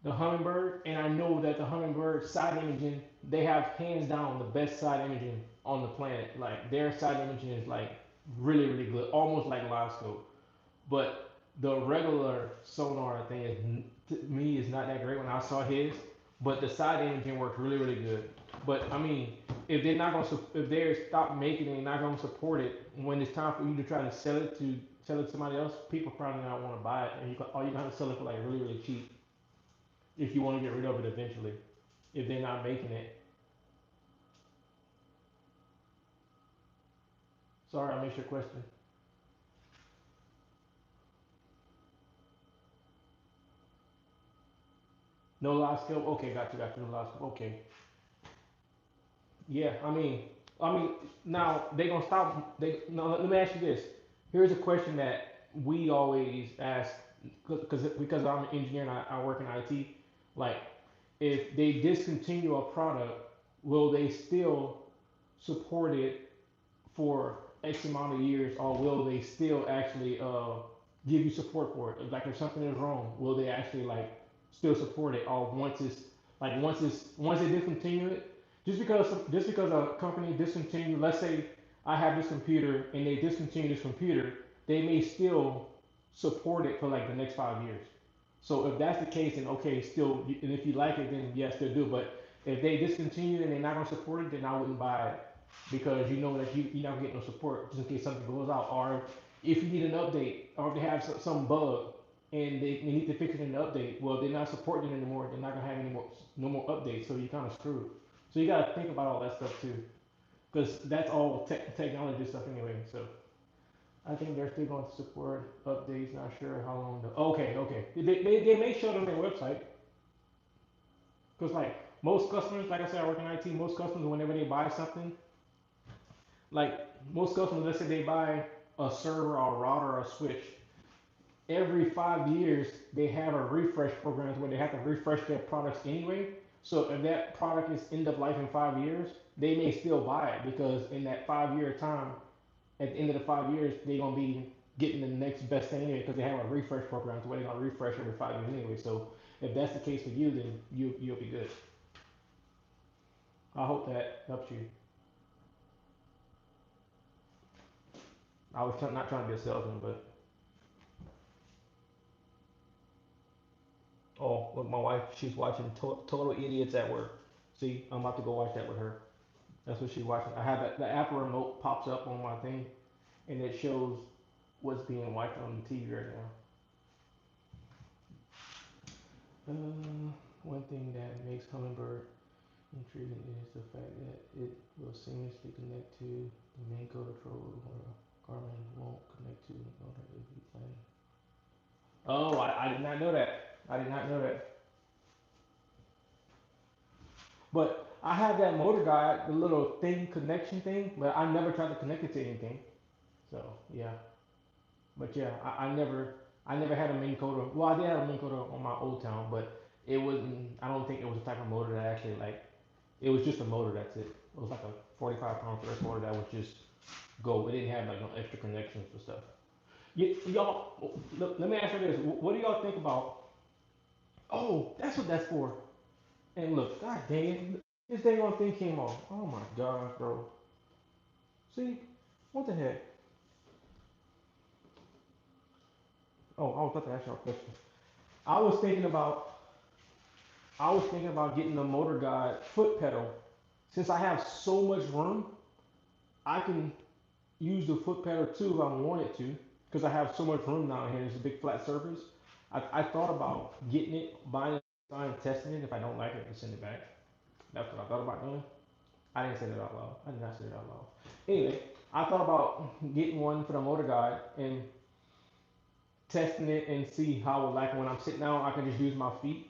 Humminbird, and I know that the Humminbird side imaging, they have hands down the best side imaging on the planet. Like their side imaging is like really really good, almost like live scope. But the regular sonar thing is to me is not that great when I saw his. But the side imaging works really really good. But I mean, if they're not gonna if they stop making it and not gonna support it when it's time for you to try to sell it to somebody else, people probably not want to buy it, and you gonna have to sell it for like really really cheap if you want to get rid of it eventually. If they're not making it. Sorry, I missed your question. No live scope. Okay, got you. No live scope. Okay. Yeah, I mean, now they gonna stop. They no. Let me ask you this. Here's a question that we always ask, because I'm an engineer and I work in IT. Like, if they discontinue a product, will they still support it for X amount of years, or will they still actually give you support for it? Like if something is wrong, will they actually like still support it? Or once they discontinue it, just because a company discontinue, let's say I have this computer and they discontinue this computer, they may still support it for like the next 5 years. So if that's the case, then okay, still, and if you like it, then yes, they'll do. But if they discontinue and they're not gonna support it, then I wouldn't buy it because you know that you're not getting no support just in case something goes out, or if you need an update, or if they have some bug and they need to fix it in the update. Well, they're not supporting it anymore. They're not gonna have any more no more updates, so you're kind of screwed. So you gotta think about all that stuff too, because that's all technology stuff anyway. So I think they're still going to support updates. Not sure how long. Okay, okay. They may show it on their website, because like most customers, like I said, I work in IT. Most customers, whenever they buy something, like most customers, let's say they buy a server or a router or a switch, every 5 years they have a refresh programs where they have to refresh their products anyway. So if that product is end of life in 5 years, they may still buy it because in that 5 year time, at the end of the 5 years, they're gonna be getting the next best thing anyway because they have a refresh program where they're gonna refresh every 5 years anyway. So if that's the case for you, then you'll be good. I hope that helps you. I was not trying to be a salesman, but oh look, my wife, she's watching Total Idiots at Work. See, I'm about to go watch that with her. That's what she's watching. I have that the Apple remote pops up on my thing, and it shows what's being watched on the TV right now. One thing that makes Hummingbird intriguing is the fact that it will seamlessly connect to the main controller where Garmin won't connect to in order if you plan. Oh, I did not know that. I did not know that. But I have that motor guide, the little thing connection thing, but I never tried to connect it to anything. So yeah, but yeah, I never had a main coder. Well, I did have a main coder on my old town, but it wasn't. I don't think it was the type of motor that actually like. It was just a motor. That's it. It was like a 45 pound thrust motor that would just go. It didn't have like no extra connections for stuff. Y'all, let me ask you this: what do y'all think about? Oh, that's what that's for. And look, god dang it, this dang on thing came off. Oh my gosh, bro. See, what the heck? Oh, I was about to ask y'all a question. I was thinking about I was thinking about getting the motor guide foot pedal. Since I have so much room, I can use the foot pedal too if I wanted to, because I have so much room down here. It's a big flat surface. I thought about getting it, buying it, and testing it. If I don't like it, I can send it back. That's what I thought about doing. I didn't say that out loud. I did not say that out loud. Anyway, I thought about getting one for the motor guide and testing it and see how it like when I'm sitting down. I can just use my feet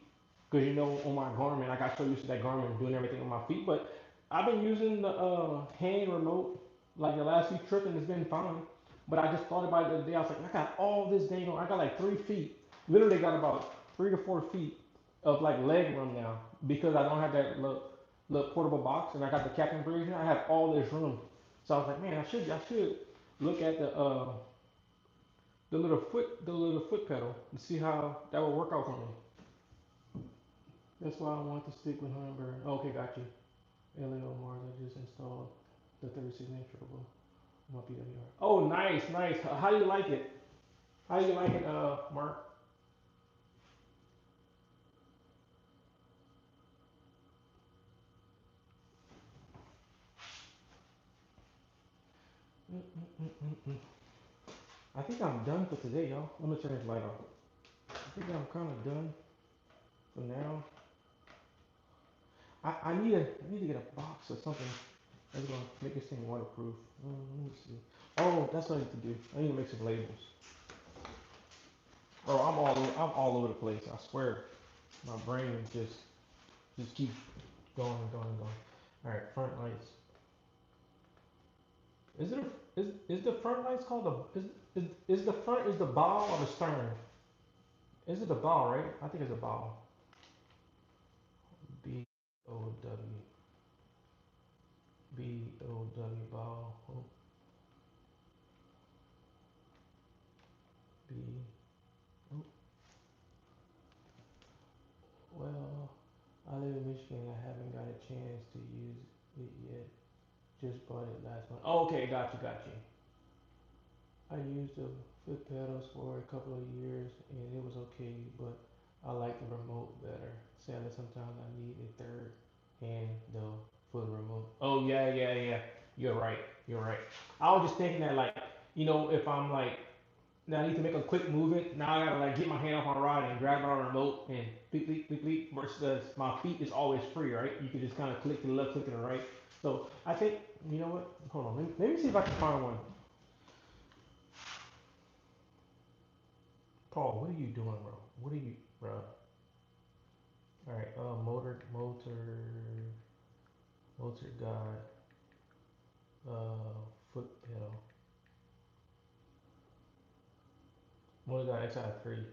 because on my Garmin, I got so used to that Garmin doing everything on my feet. But I've been using the hand remote like the last few trips and it's been fine. But I just thought about it the other day. I was like, I got all this dang on. I got like 3 feet. Literally got about 3 to 4 feet of like leg room now because I don't have that little portable box and I got the captain version. I have all this room. So I was like, man, I should look at the little foot pedal and see how that will work out for me. That's why I want to stick with Hummingbird. Okay, got you. LAO Mars, I just installed the 36 inch turbo on my PWR. Oh, nice, nice. How do you like it? How do you like it, Mark? Mm-mm-mm-mm-mm. I think I'm done for today, y'all. Let me turn this light off. I think I'm kind of done for now. I need to get a box or something that's gonna make this thing waterproof. Let me see. Oh, that's what I need to do. I need to make some labels. Bro, I'm all over the place. I swear, my brain just keeps going and going and going. All right, front lights. Is it is the front lights called is the front is the bow or the stern? Is it the bow, right? I think it's a bow. B-O-W. B-O-W bow. Oh, B. Oh, well, I live in Michigan. I haven't got a chance to use it yet. Just bought it last month. Oh, okay, got you, got you. I used the foot pedals for a couple of years and it was okay, but I like the remote better. Sadly, sometimes I need a third hand though for the remote. Oh yeah, yeah, yeah. You're right. You're right. I was just thinking that like, if I'm like Now I need to make a quick movement. Now I gotta like get my hand off my rod and grab my remote and bleep bleep bleep bleep. Versus my feet is always free, right? You can just kind of click to the left, click to the right. So I think you know what? Hold on. Let me see if I can find one. Paul, what are you doing, bro? What are you, bro? All right. Motor guide. Foot pedal. Motor guide XI3.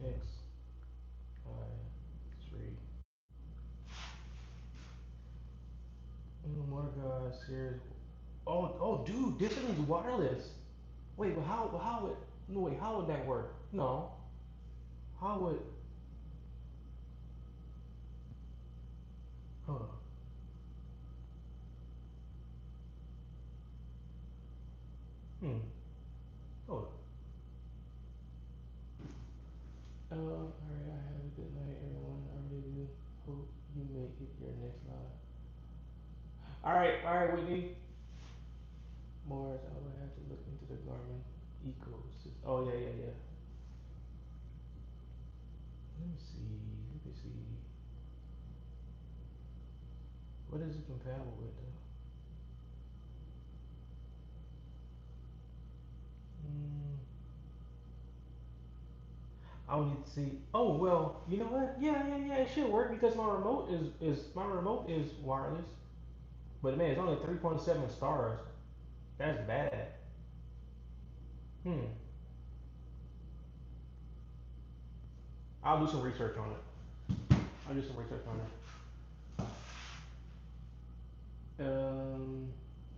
XI3. Motor guide series. Oh, dude, this thing is wireless. Wait, but how would, no, wait, how would that work? No, how would, hold on. Hmm, hold on. Alright, I have a good night, everyone. I really do hope you make it your next live. Alright, Whitney. Mars, I will have to look into the Garmin ecosystem. Oh, yeah, yeah, yeah. Let me see. What is it compatible with, though? Hmm, I would need to see. Oh, well, you know what? Yeah, it should work because my remote is wireless. But man, it's only 3.7 stars. That's bad. Hmm. I'll do some research on it. I'll do some research on it.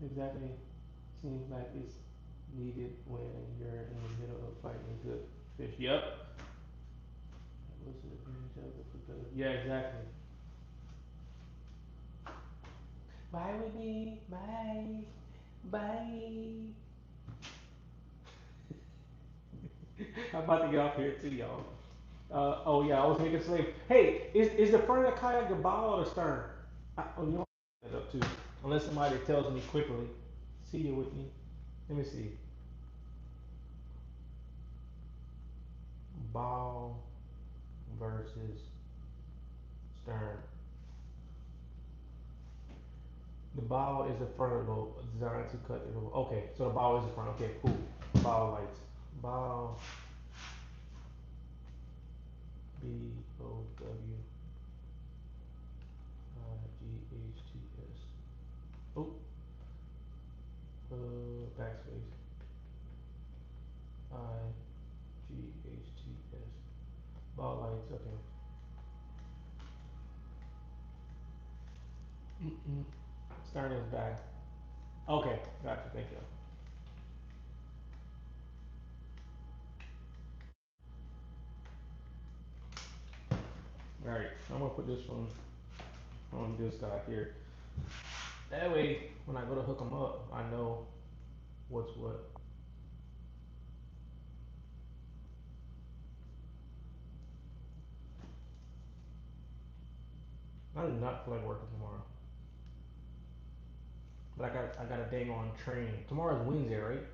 Exactly. Seems like it's needed when you're in the middle of fighting a good fish. Yep. What's the advantage of the foot? Yeah, exactly. Bye with me. Bye. Bye. I'm about to get off here too, y'all. Oh yeah, I was making slave. Hey, is the front of the kayak the bow or the stern? Oh, you know what? That up too. Unless somebody tells me quickly. See you with me. Let me see. Bow versus stern. The bow is the front of the boat, designed to cut the boat. Okay, so the bow is the front. Okay, cool. Bow lights. Bow BOWIGHTS. Oh, backspace. IGHTS. Bow lights. Okay. Mm-mm. Stern is back. Okay, gotcha. Thank you. All right, I'm gonna put this one on this guy here. That way, when I go to hook them up, I know what's what. I do not feel like working tomorrow, but I got a dang on train. Tomorrow's Wednesday, right?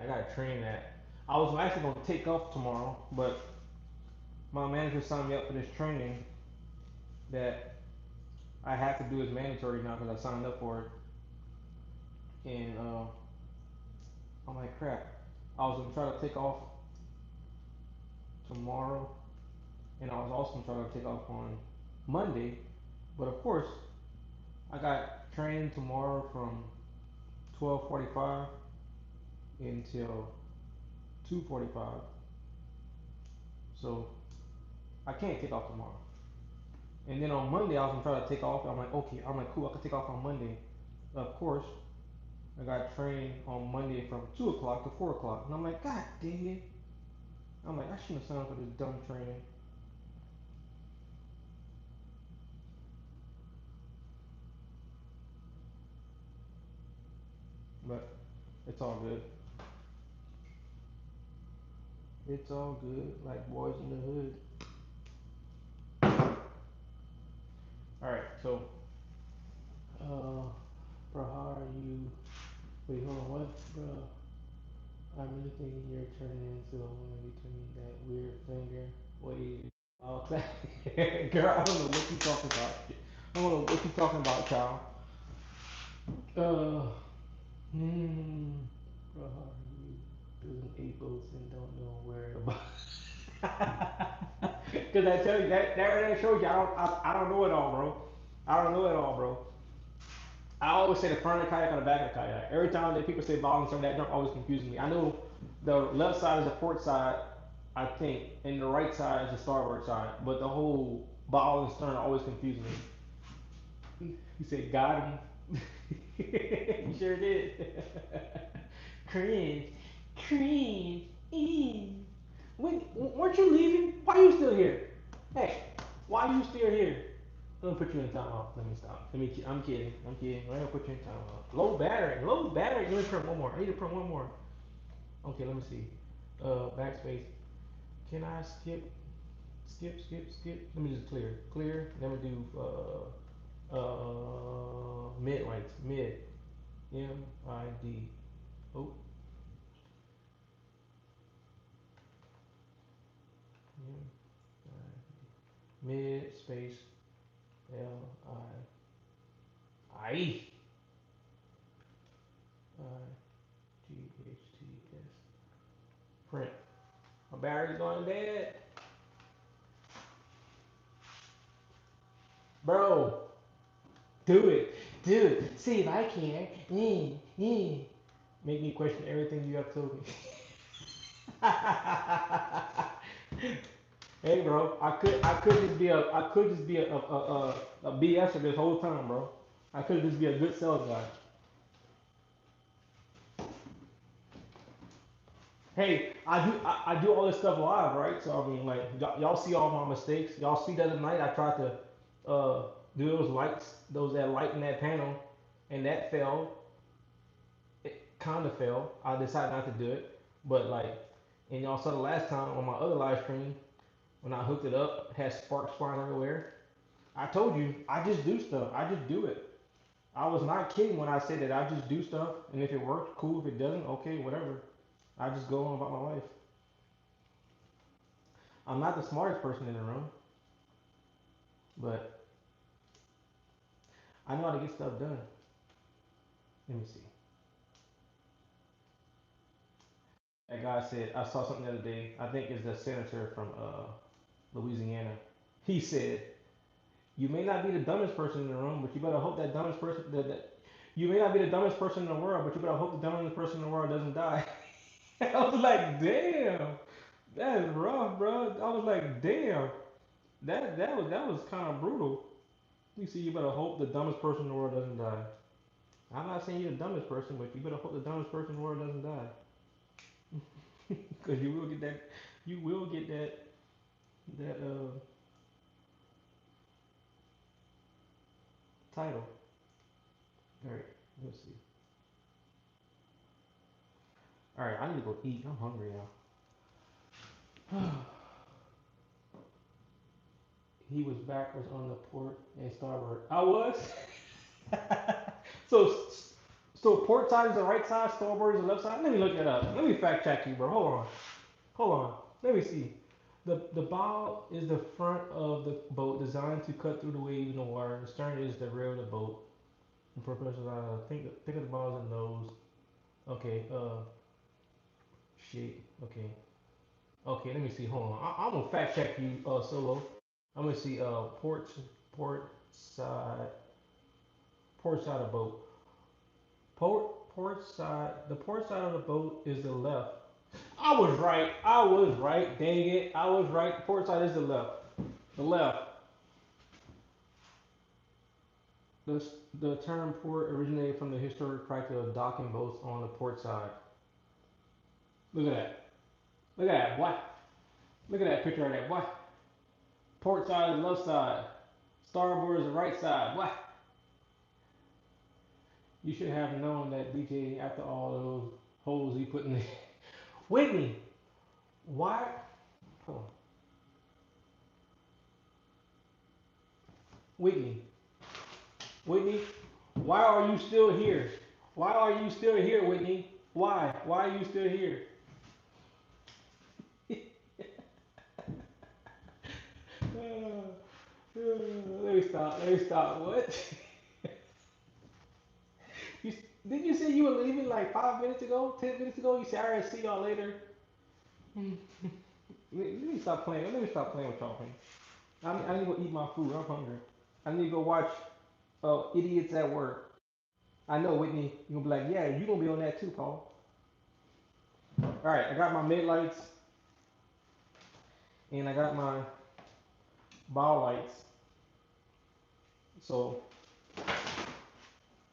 I got a train that I was actually gonna take off tomorrow, but my manager signed me up for this training that I have to do as mandatory now because I signed up for it. And I'm like, crap. I was gonna try to take off tomorrow, and I was also gonna try to take off on Monday. But of course, I got training tomorrow from 12:45 until 2:45. So I can't take off tomorrow. And then on Monday, I was gonna try to take off. I'm like, okay. I'm like, cool. I can take off on Monday. Of course, I got training on Monday from 2 o'clock to 4 o'clock, and I'm like, God dang it! I'm like, I shouldn't have signed up for this dumb training, but it's all good. It's all good, like boys in the hood. All right, so Bro, how are you? Wait, hold on, what? Bro, I'm really thinking you're turning into a woman between that weird finger. Wait, oh, girl, I don't know what you talking about. I don't know what you talking about, child. Uh, hmm. Bro, how are you? Building eight boats and don't know where to buy. Cause I tell you that right there shows you I don't know it all, bro. I don't know it all, bro. I always say the front of the kayak or the back of the kayak. Every time that people say ball and something that don't always confuse me. I know the left side is the port side, I think, and the right side is the starboard side. But the whole ball and stern always confuse me. You said got him. You sure did. Cringe. Cringe. When, weren't you leaving? Why are you still here? Hey, why are you still here? I'm gonna put you in timeout. Let me stop. I'm kidding. I'm kidding. I'm gonna put you in timeout. Low battery. Low battery. Let me print one more. I need to print one more. Okay, let me see. Backspace. Can I skip? Skip. Let me just clear. Clear. Then we do mid lights. Mid. MID. Oh. Mid space I I GHTS. Print. My battery's going dead. Bro, do it. Dude, see if I can. Make me question everything you have told me. Hey bro, I could just be a BSer this whole time, bro. I could just be a good sales guy. Hey, I do all this stuff live, right? So I mean, like y'all see all my mistakes. Y'all see the other night I tried to uh, do those lights, that light in that panel, and that failed. It kind of failed. I decided not to do it, but like, and y'all saw the last time on my other live stream when I hooked it up, it had sparks flying everywhere. I told you, I just do stuff. I just do it. I was not kidding when I said that I just do stuff, and if it works, cool. If it doesn't, okay, whatever. I just go on about my life. I'm not the smartest person in the room, but I know how to get stuff done. Let me see. That guy said I saw something the other day. I think it's the senator from Louisiana. He said, "You may not be the dumbest person in the room, but you better hope that dumbest person that you may not be the dumbest person in the world, but you better hope the dumbest person in the world doesn't die." I was like, "Damn, that's rough, bro." I was like, "Damn, that was kind of brutal." You see, you better hope the dumbest person in the world doesn't die. I'm not saying you're the dumbest person, but you better hope the dumbest person in the world doesn't die. Because you will get that, you will get that title. All right, let's see. All right, I need to go eat. I'm hungry now. He was backwards on the port and starboard. I was. so so port side is the right side, starboard is the left side. Let me look that up. Let me fact check you, bro. Hold on. Let me see. The bow is the front of the boat designed to cut through the waves in the water. The stern is the rear of the boat. The purpose of think of the bow as a nose. Okay. Shit. Okay. Okay. Let me see. Hold on. I'm gonna fact check you, solo. I'm gonna see. Port side. Port side of boat. Port side. The port side of the boat is the left. I was right. I was right. Dang it. I was right. The port side is the left. The left. The, the term port originated from the historic practice of docking boats on the port side. Look at that. Look at that. What? Look at that picture of that. What? Port side is the left side. Starboard is the right side. What? You should have known that DJ after all those holes he put in there. Whitney, why? Hold on. Whitney, Whitney, Why are you still here? Why are you still here, Whitney? Why? Why are you still here? Let me stop. Let me stop. What? You, didn't you say you were leaving like 5 minutes ago? 10 minutes ago? You said, all right, see y'all later. Let me stop playing. Let me stop playing with y'all, man. I need to go eat my food. I'm hungry. I need to go watch Idiots at Work. I know, Whitney, you're gonna be like, yeah, you gonna be on that too, Paul. All right, I got my mid lights and I got my bow lights. So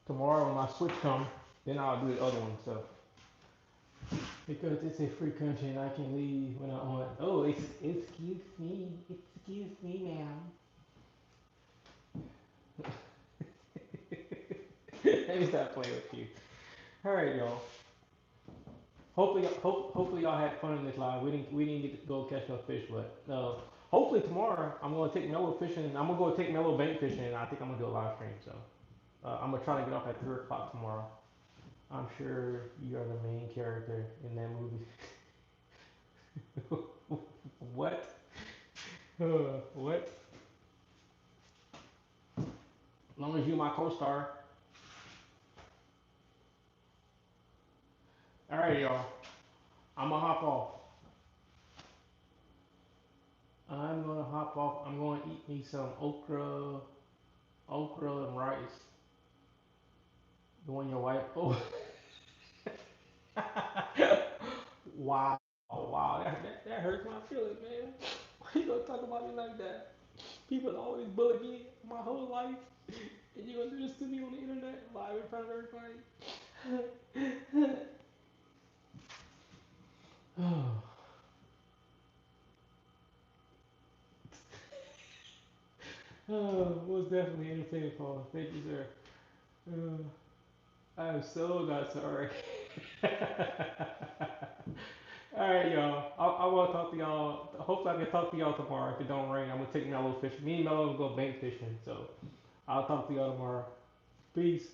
tomorrow when my switch comes, then I'll do the other one. So because it's a free country and I can leave when I want. Oh, excuse me, ma'am. Let me stop playing with you. All right, y'all. Hopefully y'all had fun in this live. We didn't get to go catch no fish, but hopefully tomorrow I'm gonna take Mellow fishing. I'm gonna go take Mellow bank fishing, and I think I'm gonna do a live stream. So I'm gonna try to get off at 3 o'clock tomorrow. I'm sure you are the main character in that movie. What? What? As long as you my co-star. All right, y'all. I'm gonna hop off. I'm gonna hop off. I'm gonna eat me some okra and rice. The one your wife. Oh, wow, wow. That hurts my feelings, man. Why you gonna talk about me like that? People always bully me my whole life, and you gonna do this to me on the internet, live in front of everybody. Oh, oh, most definitely entertaining, Paul. Thank you, sir. I am so not sorry. All right, y'all. I want to talk to y'all. Hopefully, I can talk to y'all tomorrow. If it don't rain, I'm gonna take Mellow fishing. Me and Mellow will go bank fishing. So I'll talk to y'all tomorrow. Peace.